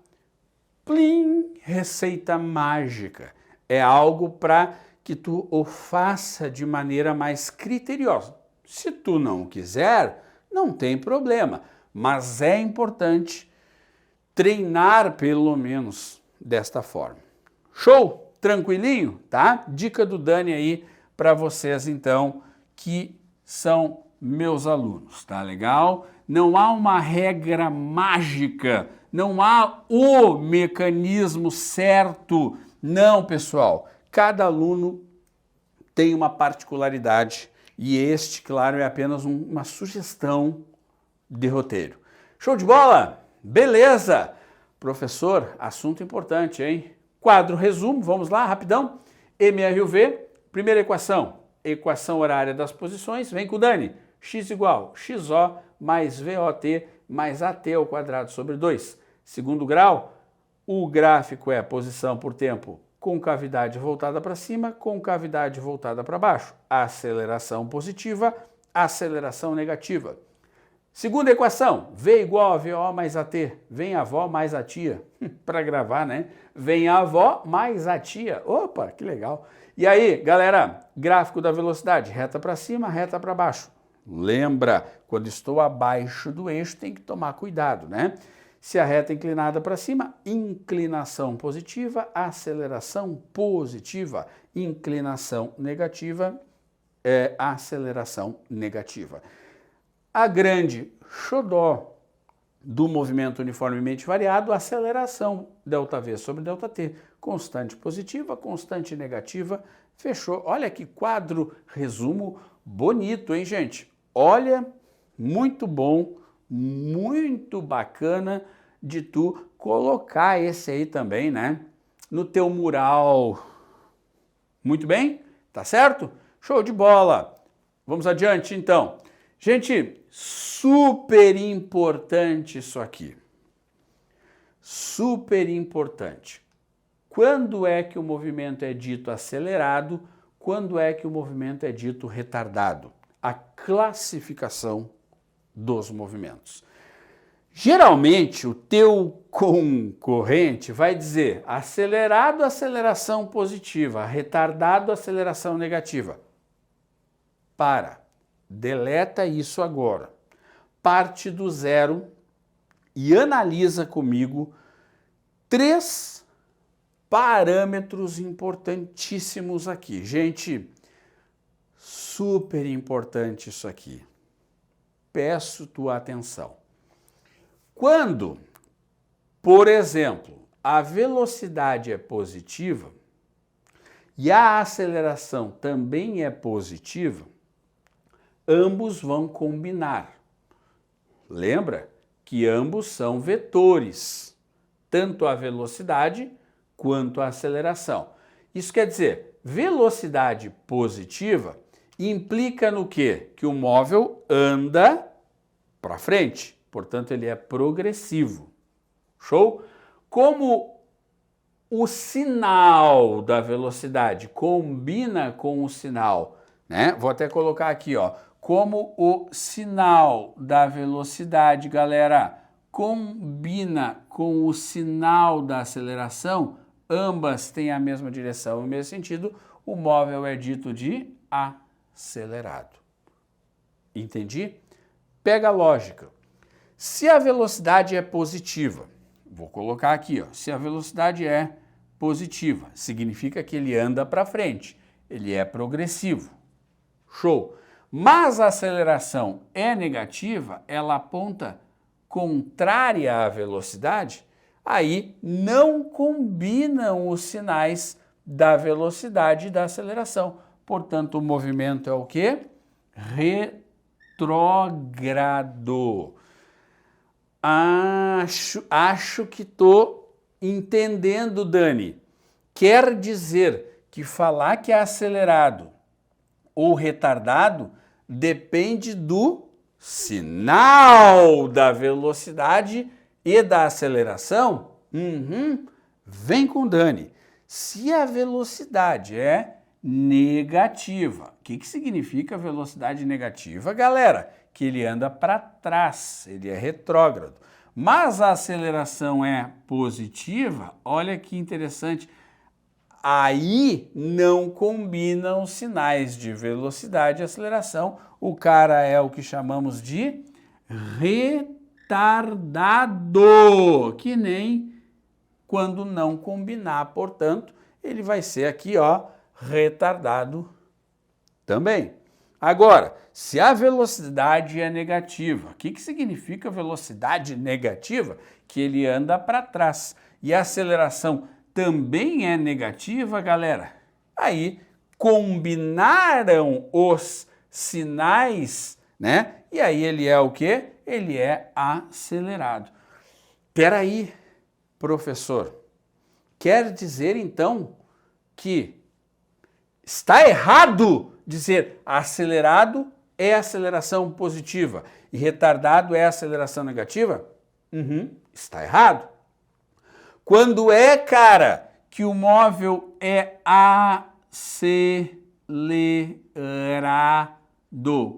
receita mágica. É algo para que tu o faça de maneira mais criteriosa. Se tu não quiser, não tem problema. Mas é importante treinar pelo menos desta forma. Show? Tranquilinho? Tá? Dica do Dani aí para vocês então que são meus alunos, tá legal? Não há uma regra mágica, não há o mecanismo certo. Não, pessoal. Cada aluno tem uma particularidade e este, claro, é apenas uma sugestão de roteiro. Show de bola? Beleza! Professor, assunto importante, hein? Quadro resumo, vamos lá, rapidão. MRUV, primeira equação, equação horária das posições, vem com o Dani. X igual XO mais VOT mais AT ao quadrado sobre 2. Segundo grau, o gráfico é posição por tempo concavidade voltada para cima, concavidade voltada para baixo. Aceleração positiva, aceleração negativa. Segunda equação, V igual a VO mais AT. Vem a avó mais a tia. Para gravar, né? Vem a avó mais a tia. Opa, que legal. E aí, galera, gráfico da velocidade, reta para cima, reta para baixo. Lembra, quando estou abaixo do eixo, tem que tomar cuidado, né? Se a reta é inclinada para cima, inclinação positiva, aceleração positiva. Inclinação negativa, aceleração negativa. A grande xodó do movimento uniformemente variado, aceleração ΔV sobre ΔT, constante positiva, constante negativa, fechou. Olha que quadro, resumo bonito, hein, gente? Olha, muito bom, muito bacana de tu colocar esse aí também, né, no teu mural. Muito bem? Tá certo? Show de bola! Vamos adiante, então. Gente, super importante isso aqui. Super importante. Quando é que o movimento é dito acelerado? Quando é que o movimento é dito retardado? A classificação dos movimentos. Geralmente, o teu concorrente vai dizer acelerado, aceleração positiva, retardado, aceleração negativa. Para, deleta isso agora. Parte do zero e analisa comigo 3 parâmetros importantíssimos aqui. Gente, super importante isso aqui. Peço tua atenção. Quando, por exemplo, a velocidade é positiva e a aceleração também é positiva, ambos vão combinar. Lembra que ambos são vetores, tanto a velocidade quanto a aceleração. Isso quer dizer, velocidade positiva implica no quê? Que o móvel anda para frente. Portanto, ele é progressivo. Show? Como o sinal da velocidade combina com o sinal, né? Vou até colocar aqui, ó. Como o sinal da velocidade, galera, combina com o sinal da aceleração, ambas têm a mesma direção, no mesmo sentido, o móvel é dito de acelerado. Entendi? Pega a lógica. Se a velocidade é positiva, vou colocar aqui, ó, se a velocidade é positiva, significa que ele anda para frente, ele é progressivo. Show! Mas a aceleração é negativa, ela aponta contrária à velocidade, aí não combinam os sinais da velocidade e da aceleração. Portanto, o movimento é o quê? Retrógrado. Acho que estou entendendo, Dani. Quer dizer que falar que é acelerado ou retardado depende do sinal da velocidade e da aceleração? Vem com Dani. Se a velocidade é negativa, o que significa velocidade negativa, galera? Que ele anda para trás, ele é retrógrado. Mas a aceleração é positiva, olha que interessante. Aí não combinam os sinais de velocidade e aceleração. O cara é o que chamamos de retardado, que nem quando não combinar, portanto, ele vai ser aqui, ó, retardado também. Agora, se a velocidade é negativa, o que significa velocidade negativa? Que ele anda para trás. E a aceleração também é negativa, galera. Aí combinaram os sinais, né? E aí ele é o quê? Ele é acelerado. Peraí, professor. Quer dizer então que está errado dizer acelerado é aceleração positiva e retardado é aceleração negativa? Está errado. Quando é, cara, que o móvel é acelerado?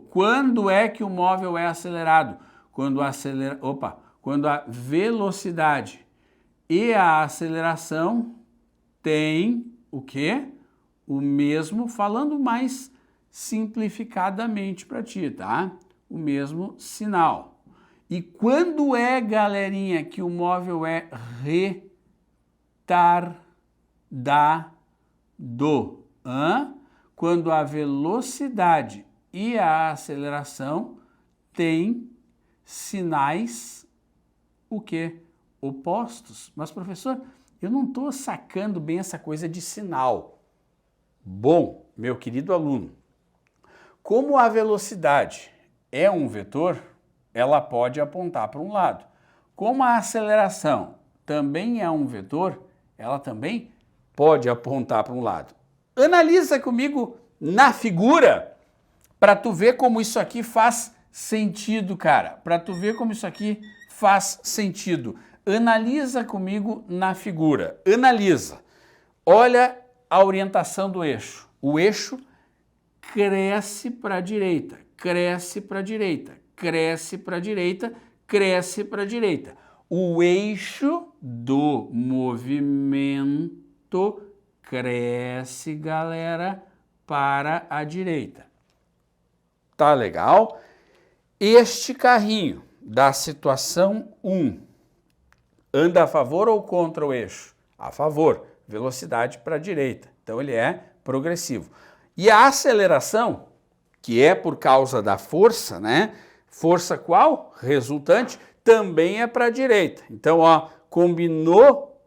Quando é que o móvel é acelerado? Quando a velocidade e a aceleração têm o quê? O mesmo, falando mais simplificadamente para ti, tá? O mesmo sinal. E quando é, galerinha, que o móvel é retardado? Quando a velocidade e a aceleração têm sinais o quê? Opostos. Mas, professor, eu não estou sacando bem essa coisa de sinal. Bom, meu querido aluno, como a velocidade é um vetor, ela pode apontar para um lado. Como a aceleração também é um vetor, ela também pode apontar para um lado. Analisa comigo na figura para tu ver como isso aqui faz sentido, cara. Para tu ver como isso aqui faz sentido. Analisa comigo na figura. Analisa. Olha a orientação do eixo. O eixo cresce para a direita, cresce para a direita, cresce para a direita, cresce para a direita. O eixo do movimento cresce, galera, para a direita. Tá legal? Este carrinho da situação 1 anda a favor ou contra o eixo? A favor, velocidade para a direita. Então ele é progressivo. E a aceleração, que é por causa da força, né? Força qual? Resultante, também é para a direita. Então, ó, combinou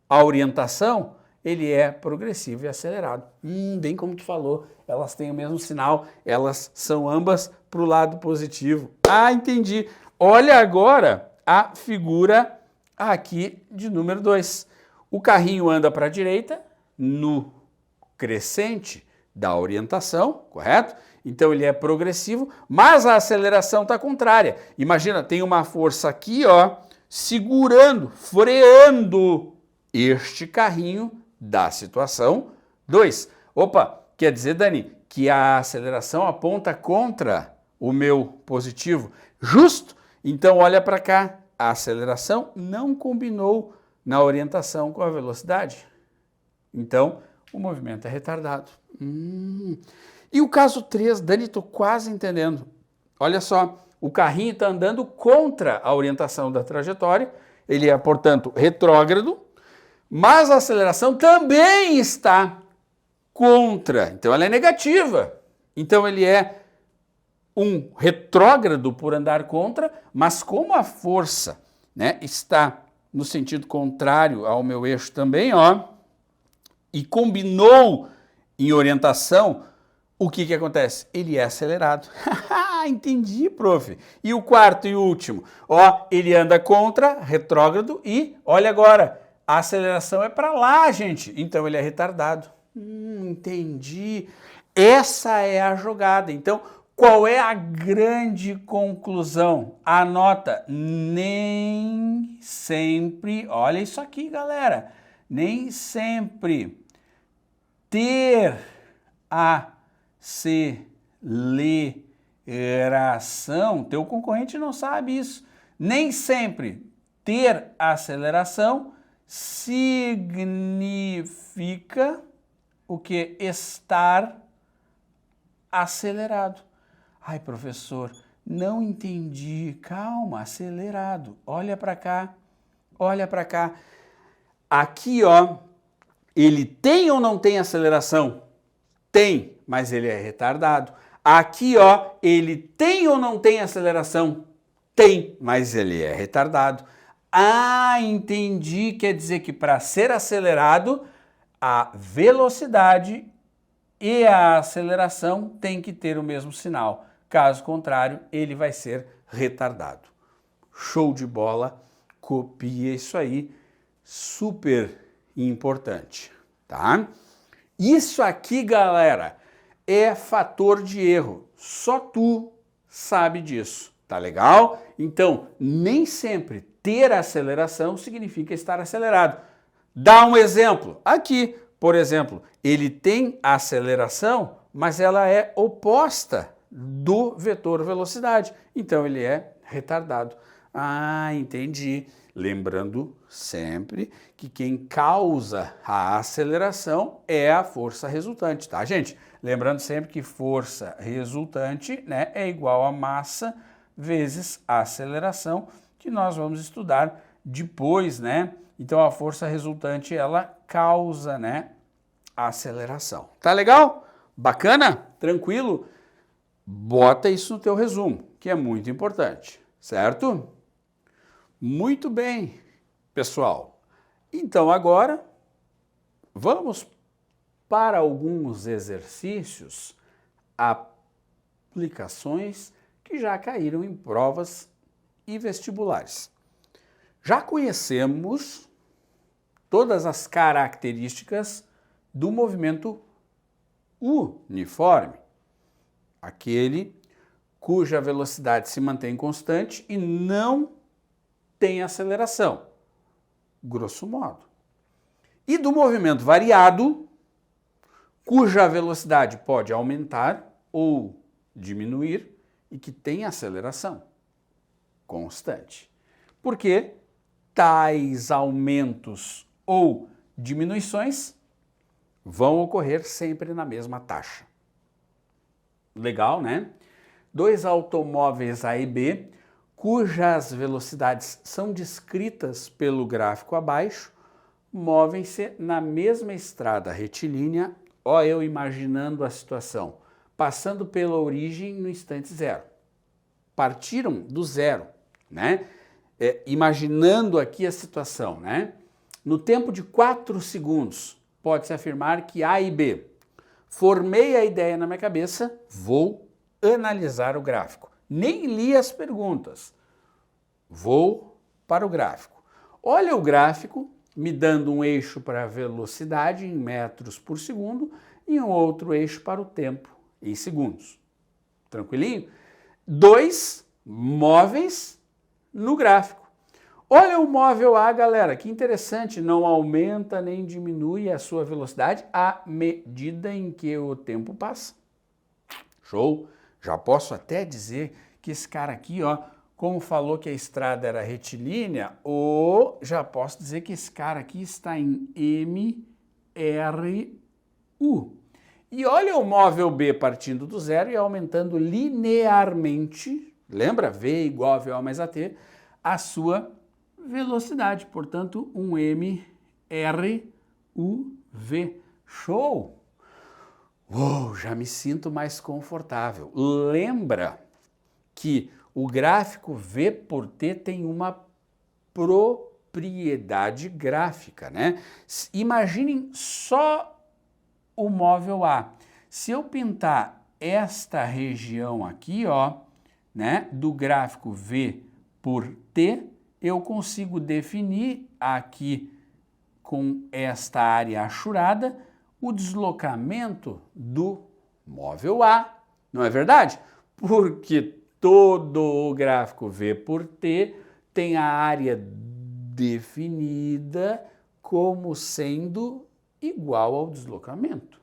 a orientação, ele é progressivo e acelerado. Bem como tu falou, elas têm o mesmo sinal, elas são ambas para o lado positivo. Ah, entendi. Olha agora a figura aqui de número 2. O carrinho anda para a direita no crescente da orientação, correto? Então ele é progressivo, mas a aceleração está contrária. Imagina, tem uma força aqui, ó, segurando, freando este carrinho da situação 2. Opa, quer dizer, Dani, que a aceleração aponta contra o meu positivo. Justo? Então olha para cá, a aceleração não combinou na orientação com a velocidade. Então o movimento é retardado. E o caso 3, Dani, estou quase entendendo. Olha só, o carrinho está andando contra a orientação da trajetória, ele é, portanto, retrógrado, mas a aceleração também está contra, então ela é negativa. Então ele é um retrógrado por andar contra, mas como a força, né, está no sentido contrário ao meu eixo também, ó, e combinou em orientação, o que acontece? Ele é acelerado. Entendi, prof. E o quarto e último? Ó, ele anda contra, retrógrado e, olha agora, a aceleração é para lá, gente. Então ele é retardado. Entendi. Essa é a jogada. Então, qual é a grande conclusão? Anota, nem sempre, olha isso aqui, galera, nem sempre ter aceleração, teu concorrente não sabe isso, nem sempre ter aceleração significa o que? Estar acelerado. Ai, professor, não entendi. Calma, acelerado. Olha para cá, olha para cá. Aqui, ó, ele tem ou não tem aceleração? Tem, mas ele é retardado. Aqui, ó, ele tem ou não tem aceleração? Tem, mas ele é retardado. Ah, entendi. Quer dizer que para ser acelerado, a velocidade e a aceleração têm que ter o mesmo sinal. Caso contrário, ele vai ser retardado. Show de bola. Copia isso aí. Super importante, tá? Isso aqui, galera, é fator de erro. Só tu sabe disso, tá legal? Então, nem sempre ter aceleração significa estar acelerado. Dá um exemplo. Aqui, por exemplo, ele tem aceleração, mas ela é oposta do vetor velocidade. Então, ele é retardado. Ah, entendi. Lembrando sempre que quem causa a aceleração é a força resultante, tá, gente? Lembrando sempre que força resultante, né, é igual a massa vezes a aceleração, que nós vamos estudar depois, né? Então a força resultante, ela causa, né, a aceleração. Tá legal? Bacana? Tranquilo? Bota isso no teu resumo, que é muito importante, certo? Muito bem, pessoal. Então agora vamos para alguns exercícios, aplicações que já caíram em provas e vestibulares. Já conhecemos todas as características do movimento uniforme, aquele cuja velocidade se mantém constante e não tem aceleração, grosso modo. E do movimento variado, cuja velocidade pode aumentar ou diminuir e que tem aceleração constante. Porque tais aumentos ou diminuições vão ocorrer sempre na mesma taxa. Legal, né? Dois automóveis A e B, cujas velocidades são descritas pelo gráfico abaixo, movem-se na mesma estrada retilínea, ó, eu imaginando a situação, passando pela origem no instante zero. Partiram do zero, né? Imaginando aqui a situação, né? No tempo de 4 segundos, pode-se afirmar que A e B. Formei a ideia na minha cabeça, vou analisar o gráfico. Nem li as perguntas. Vou para o gráfico. Olha o gráfico, me dando um eixo para a velocidade em metros por segundo e um outro eixo para o tempo em segundos. Tranquilinho? 2 móveis no gráfico. Olha o móvel A, galera, que interessante, não aumenta nem diminui a sua velocidade à medida em que o tempo passa. Show! Já posso até dizer que esse cara aqui, ó, como falou que a estrada era retilínea, já posso dizer que esse cara aqui está em MRU. E olha o móvel B partindo do zero e aumentando linearmente, lembra? V igual a VO mais AT, a sua velocidade, portanto, um MRUV. Show! Uou, já me sinto mais confortável. Lembra que o gráfico V por T tem uma propriedade gráfica, né? Imaginem só o móvel A. Se eu pintar esta região aqui, ó, né, do gráfico V por T, eu consigo definir aqui com esta área achurada o deslocamento do móvel A, não é verdade? Porque todo o gráfico V por T tem a área definida como sendo igual ao deslocamento.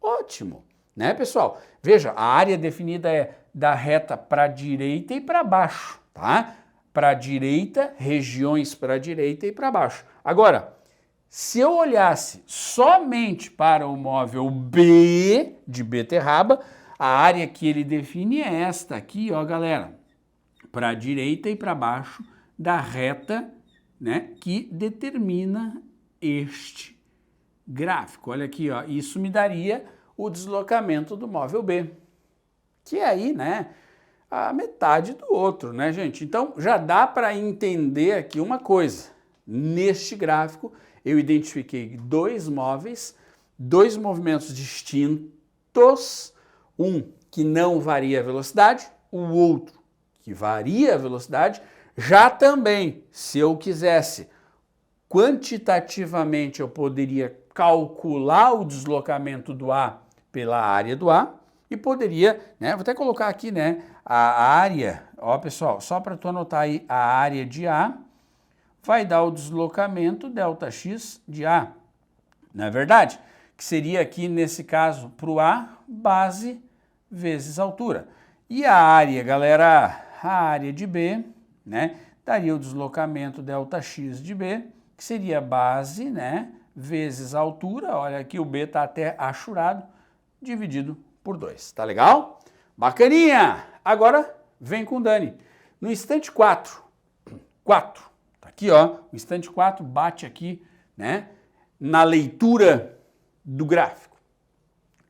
Ótimo, né, pessoal? Veja, a área definida é da reta para a direita e para baixo, tá? Para a direita, regiões para a direita e para baixo. Agora, se eu olhasse somente para o móvel B, de beterraba, a área que ele define é esta aqui, ó, galera, para a direita e para baixo da reta, né, que determina este gráfico. Olha aqui, ó, isso me daria o deslocamento do móvel B, que é aí, né, a metade do outro, né, gente? Então, já dá para entender aqui uma coisa. Neste gráfico, eu identifiquei 2 móveis, 2 movimentos distintos, um que não varia a velocidade, o outro que varia a velocidade. Já também, se eu quisesse, quantitativamente eu poderia calcular o deslocamento do A pela área do A e poderia, né, vou até colocar aqui, né, a área, ó pessoal, só para tu anotar aí, a área de A vai dar o deslocamento ΔX de A, não é verdade? Que seria aqui, nesse caso, para o A, base vezes altura. E a área, galera, a área de B, né, daria o deslocamento ΔX de B, que seria base, né, vezes altura, olha aqui o B está até achurado, dividido por 2, tá legal? Bacaninha! Agora vem com o Dani. No instante 4, tá aqui, ó, o instante 4 bate aqui, né, na leitura do gráfico.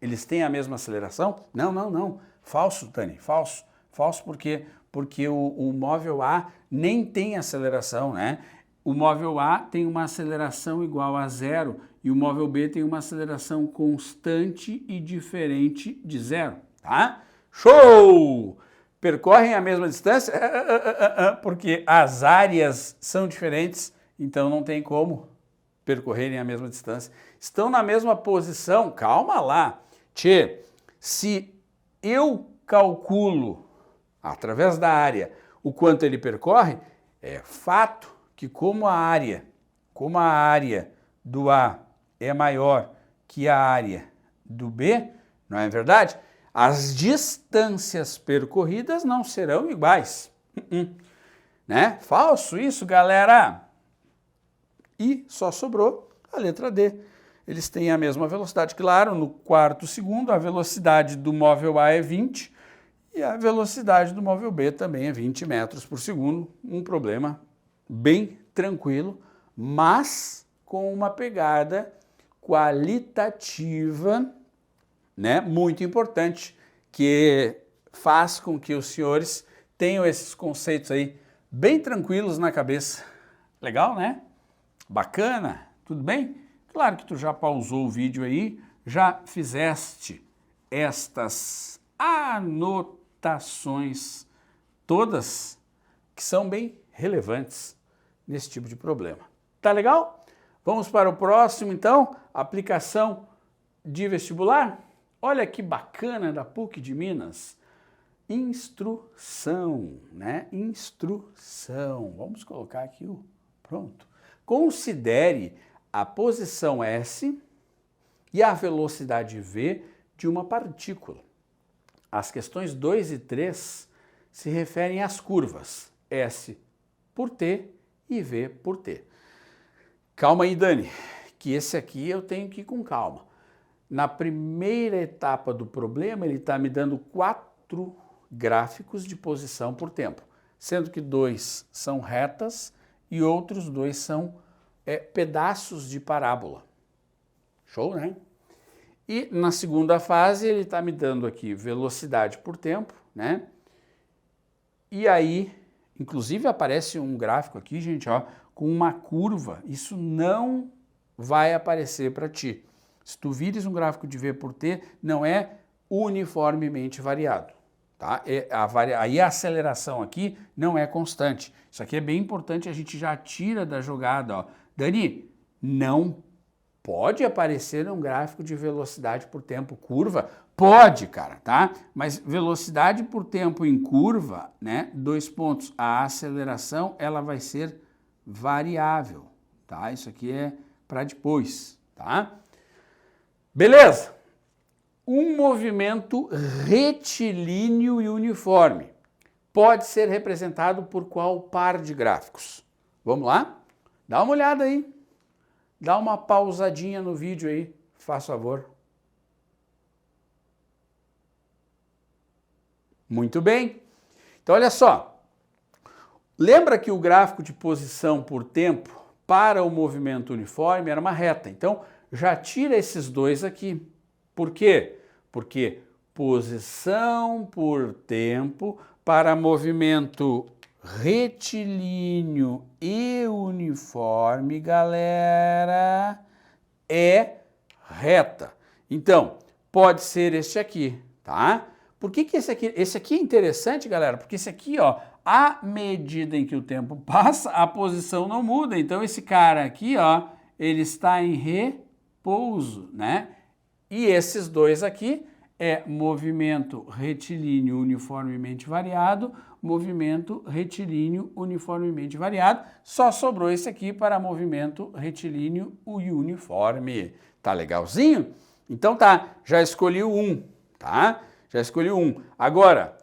Eles têm a mesma aceleração? Não, não, não. Falso, Dani, falso. Falso por quê? Porque o móvel A nem tem aceleração, né? O móvel A tem uma aceleração igual a zero e o móvel B tem uma aceleração constante e diferente de zero, tá? Show! Percorrem a mesma distância? Porque as áreas são diferentes, então não tem como percorrerem a mesma distância. Estão na mesma posição? Calma lá. Tchê, se eu calculo através da área o quanto ele percorre, é fato que como a área do A é maior que a área do B, não é verdade? As distâncias percorridas não serão iguais. Né? Falso isso, galera. E só sobrou a letra D. Eles têm a mesma velocidade, claro, no quarto segundo, a velocidade do móvel A é 20 e a velocidade do móvel B também é 20 metros por segundo. Um problema bem tranquilo, mas com uma pegada qualitativa, né, muito importante, que faz com que os senhores tenham esses conceitos aí bem tranquilos na cabeça. Legal, né? Bacana? Tudo bem? Claro que tu já pausou o vídeo aí, já fizeste estas anotações todas que são bem relevantes nesse tipo de problema. Tá legal? Vamos para o próximo, então, aplicação de vestibular. Olha que bacana da PUC de Minas. Instrução, né? Instrução. Vamos colocar aqui o pronto. Considere a posição S e a velocidade V de uma partícula. As questões 2 e 3 se referem às curvas S por T e V por T. Calma aí, Dani, que esse aqui eu tenho que ir com calma. Na primeira etapa do problema, ele está me dando 4 gráficos de posição por tempo, sendo que 2 são retas e outros 2 são pedaços de parábola. Show, né? E na segunda fase, ele está me dando aqui velocidade por tempo, né? E aí, inclusive aparece um gráfico aqui, gente, ó, com uma curva. Isso não vai aparecer para ti. Se tu vires um gráfico de V por T, não é uniformemente variado, tá? Aí a aceleração aqui não é constante. Isso aqui é bem importante, a gente já tira da jogada, ó. Dani, não pode aparecer um gráfico de velocidade por tempo curva? Pode, cara, tá? Mas velocidade por tempo em curva, né? 2 pontos. A aceleração, ela vai ser variável, tá? Isso aqui é para depois, tá? Beleza? Um movimento retilíneo e uniforme pode ser representado por qual par de gráficos? Vamos lá? Dá uma olhada aí. Dá uma pausadinha no vídeo aí, faz favor. Muito bem. Então, olha só. Lembra que o gráfico de posição por tempo para o movimento uniforme era uma reta. Então, já tira esses 2 aqui. Por quê? Porque posição por tempo para movimento retilíneo e uniforme, galera, é reta. Então, pode ser este aqui, tá? Por que esse aqui é interessante, galera? Porque esse aqui, ó, à medida em que o tempo passa, a posição não muda. Então, esse cara aqui, ó, ele está em repouso, né? E esses 2 aqui é movimento retilíneo uniformemente variado, movimento retilíneo uniformemente variado. Só sobrou esse aqui para movimento retilíneo uniforme. Tá legalzinho? Então tá, já escolhi o 1, tá? Já escolhi o 1. Agora,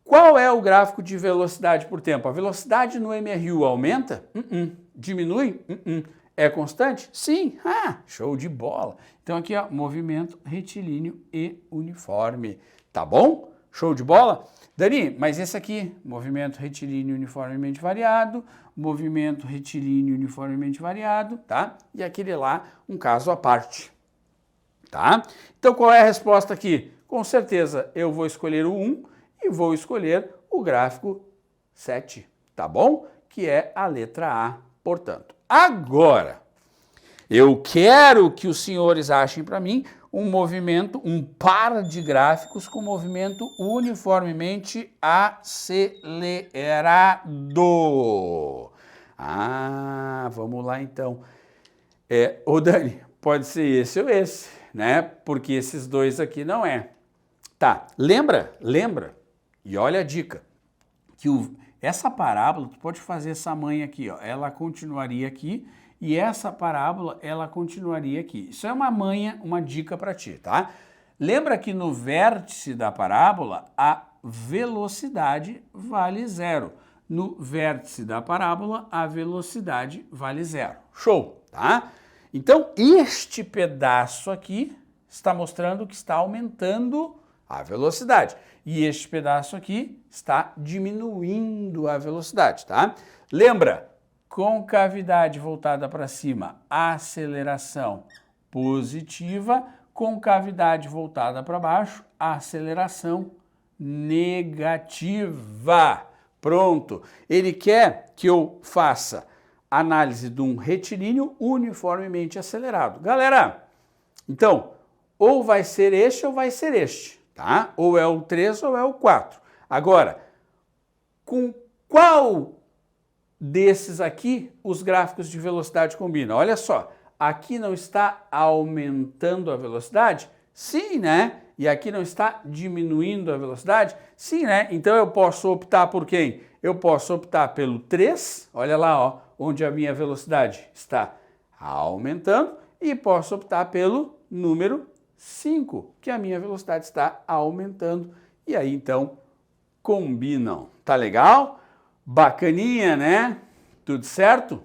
qual é o gráfico de velocidade por tempo? A velocidade no MRU aumenta? Diminui? É constante? Sim. Ah, show de bola. Então aqui, ó, movimento retilíneo e uniforme. Tá bom? Show de bola? Dani, mas esse aqui, movimento retilíneo uniformemente variado, movimento retilíneo uniformemente variado, tá? E aquele lá, um caso à parte, tá? Então qual é a resposta aqui? Com certeza eu vou escolher o 1 e vou escolher o gráfico 7, tá bom? Que é a letra A, portanto. Agora, eu quero que os senhores achem para mim um movimento, um par de gráficos com movimento uniformemente acelerado. Ah, vamos lá então. Ô Dani, pode ser esse ou esse, né? Porque esses dois aqui não é. Tá, lembra, e olha a dica, que essa parábola, tu pode fazer essa manha aqui, ó, ela continuaria aqui, e essa parábola, ela continuaria aqui. Isso é uma manha, uma dica para ti, tá? Lembra que no vértice da parábola, a velocidade vale 0. No vértice da parábola, a velocidade vale 0. Show, tá? Então, este pedaço aqui está mostrando que está aumentando a velocidade. E este pedaço aqui está diminuindo a velocidade, tá? Lembra? Concavidade voltada para cima, aceleração positiva. Concavidade voltada para baixo, aceleração negativa. Pronto. Ele quer que eu faça análise de um retilíneo uniformemente acelerado. Galera, então, ou vai ser este ou vai ser este, tá? Ou é o 3 ou é o 4. Agora, com qual desses aqui os gráficos de velocidade combinam? Olha só, aqui não está aumentando a velocidade? Sim, né? E aqui não está diminuindo a velocidade? Sim, né? Então eu posso optar por quem? Eu posso optar pelo 3, olha lá, ó, onde a minha velocidade está aumentando, e posso optar pelo número 5, que a minha velocidade está aumentando, e aí então combinam. Tá legal? Bacaninha, né? Tudo certo?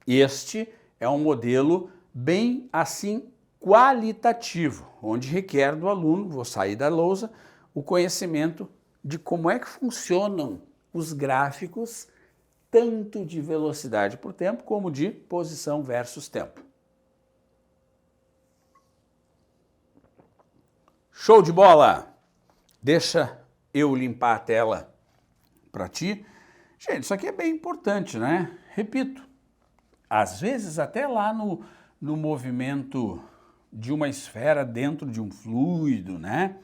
Este é um modelo bem assim qualitativo, onde requer do aluno, vou sair da lousa, o conhecimento de como é que funcionam os gráficos, tanto de velocidade por tempo, como de posição versus tempo. Show de bola! Deixa eu limpar a tela para ti. Gente, isso aqui é bem importante, né? Repito, às vezes até lá no movimento de uma esfera dentro de um fluido, né?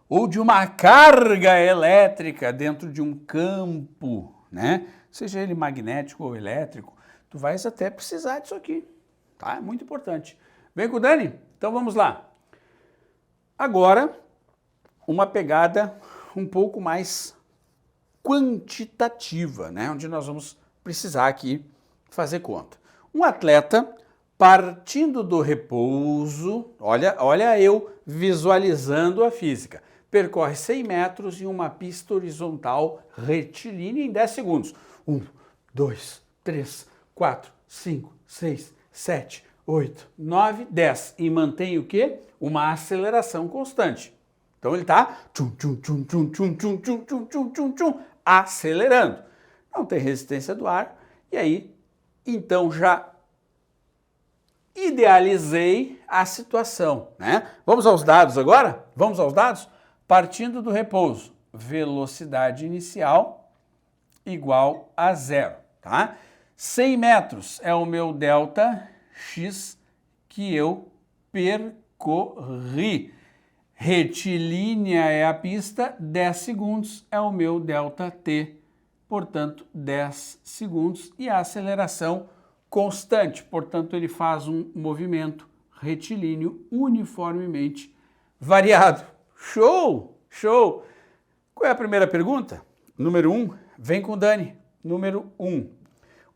Ou de uma carga elétrica dentro de um campo, né? Seja ele magnético ou elétrico, tu vais até precisar disso aqui, tá? É muito importante. Vem com o Dani? Então vamos lá. Agora, uma pegada um pouco mais quantitativa, né? Onde nós vamos precisar aqui fazer conta. Um atleta partindo do repouso, olha eu visualizando a física, percorre 100 metros em uma pista horizontal retilínea em 10 segundos. 1, 2, 3, 4, 5, 6, 7, 8, 9, 10. E mantém o quê? Uma aceleração constante. Então ele está acelerando. Não tem resistência do ar. E aí, então já idealizei a situação, né? Vamos aos dados agora? Vamos aos dados? Partindo do repouso, velocidade inicial igual a 0, tá? 100 metros é o meu delta x que eu percorri. Retilínea é a pista, 10 segundos é o meu delta t, portanto 10 segundos, e a aceleração constante, portanto ele faz um movimento retilíneo uniformemente variado. Show! Show! Qual é a primeira pergunta? Número 1, vem com o Dani. Número 1,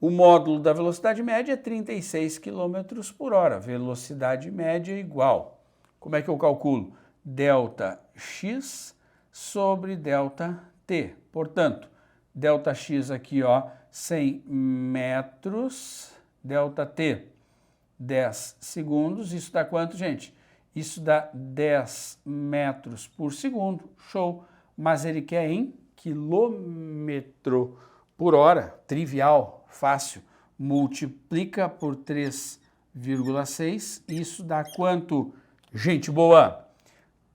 o módulo da velocidade média é 36 km por hora, velocidade média igual. Como é que eu calculo? Delta x sobre delta t. Portanto, delta x aqui, ó, 100 metros, delta t, 10 segundos. Isso dá quanto, gente? Isso dá 10 metros por segundo. Show! Mas ele quer em quilômetro por hora. Trivial, fácil. Multiplica por 3,6. Isso dá quanto, gente boa?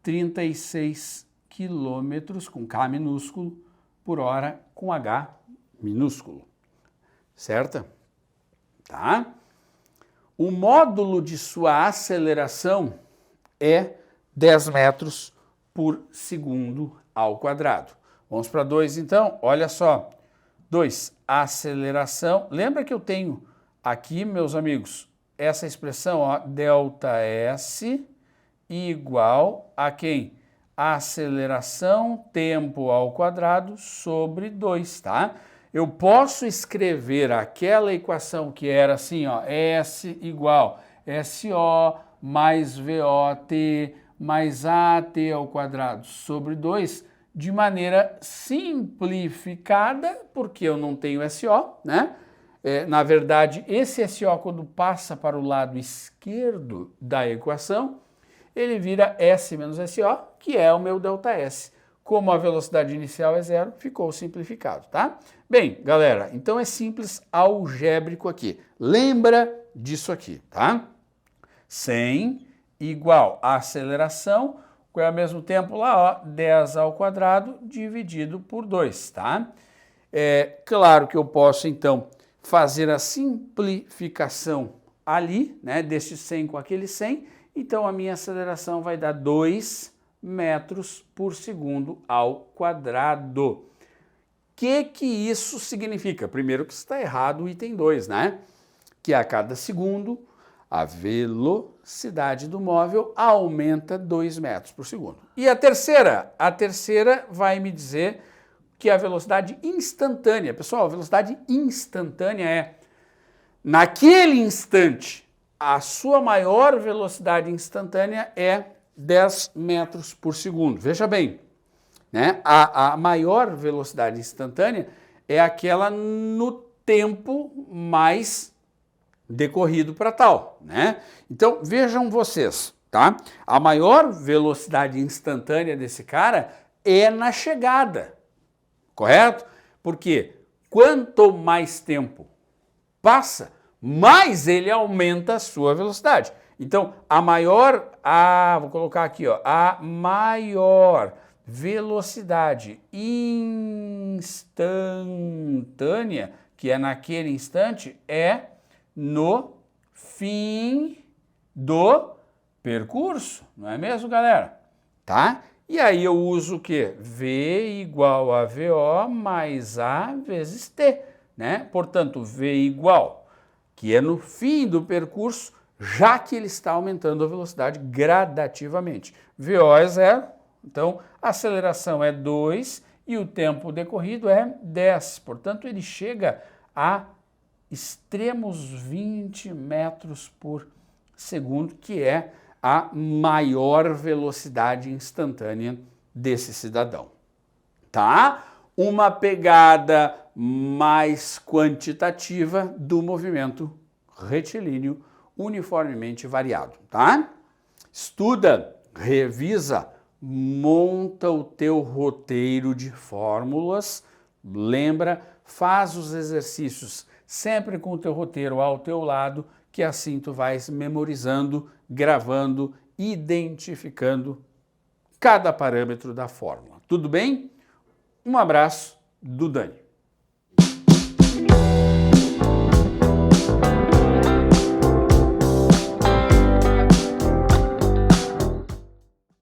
36 quilômetros, com K minúsculo, por hora com H minúsculo, certo? Tá? O módulo de sua aceleração é 10 metros por segundo ao quadrado. Vamos para 2 então, olha só. 2, aceleração. Lembra que eu tenho aqui, meus amigos, essa expressão, ó, ΔS igual a quem? Aceleração, tempo ao quadrado sobre 2, tá? Eu posso escrever aquela equação que era assim, ó, S igual SO mais VOT mais AT ao quadrado sobre 2 de maneira simplificada, porque eu não tenho SO, né? Na verdade, esse SO, quando passa para o lado esquerdo da equação, ele vira S menos SO, que é o meu ΔS. Como a velocidade inicial é zero, ficou simplificado, tá? Bem, galera, então é simples algébrico aqui. Lembra disso aqui, tá? 100 igual a aceleração, que é ao mesmo tempo lá, ó, 10 ao quadrado dividido por 2, tá? É claro que eu posso, então, fazer a simplificação ali, né, deste 100 com aquele 100, então a minha aceleração vai dar 2 metros por segundo ao quadrado. O que isso significa? Primeiro que está errado o item 2, né? Que a cada segundo a velocidade do móvel aumenta 2 metros por segundo. E a terceira? A terceira vai me dizer que a velocidade instantânea, pessoal, a velocidade instantânea é, naquele instante, a sua maior velocidade instantânea é 10 metros por segundo. Veja bem, né? A maior velocidade instantânea é aquela no tempo mais decorrido para tal, né? Então, vejam vocês, tá? A maior velocidade instantânea desse cara é na chegada, correto? Porque quanto mais tempo passa, mais ele aumenta a sua velocidade. Então, vou colocar aqui, ó, a maior velocidade instantânea, que é naquele instante, é no fim do percurso, não é mesmo, galera? Tá? E aí eu uso o quê? V igual a VO mais A vezes T, né? Portanto, V igual, que é no fim do percurso, já que ele está aumentando a velocidade gradativamente. VO é 0, então a aceleração é 2 e o tempo decorrido é 10. Portanto, ele chega a extremos 20 metros por segundo, que é a maior velocidade instantânea desse cidadão. Tá? Uma pegada mais quantitativa do movimento retilíneo uniformemente variado, tá? Estuda, revisa, monta o teu roteiro de fórmulas, lembra, faz os exercícios sempre com o teu roteiro ao teu lado, que assim tu vais memorizando, gravando, identificando cada parâmetro da fórmula. Tudo bem? Um abraço do Dani.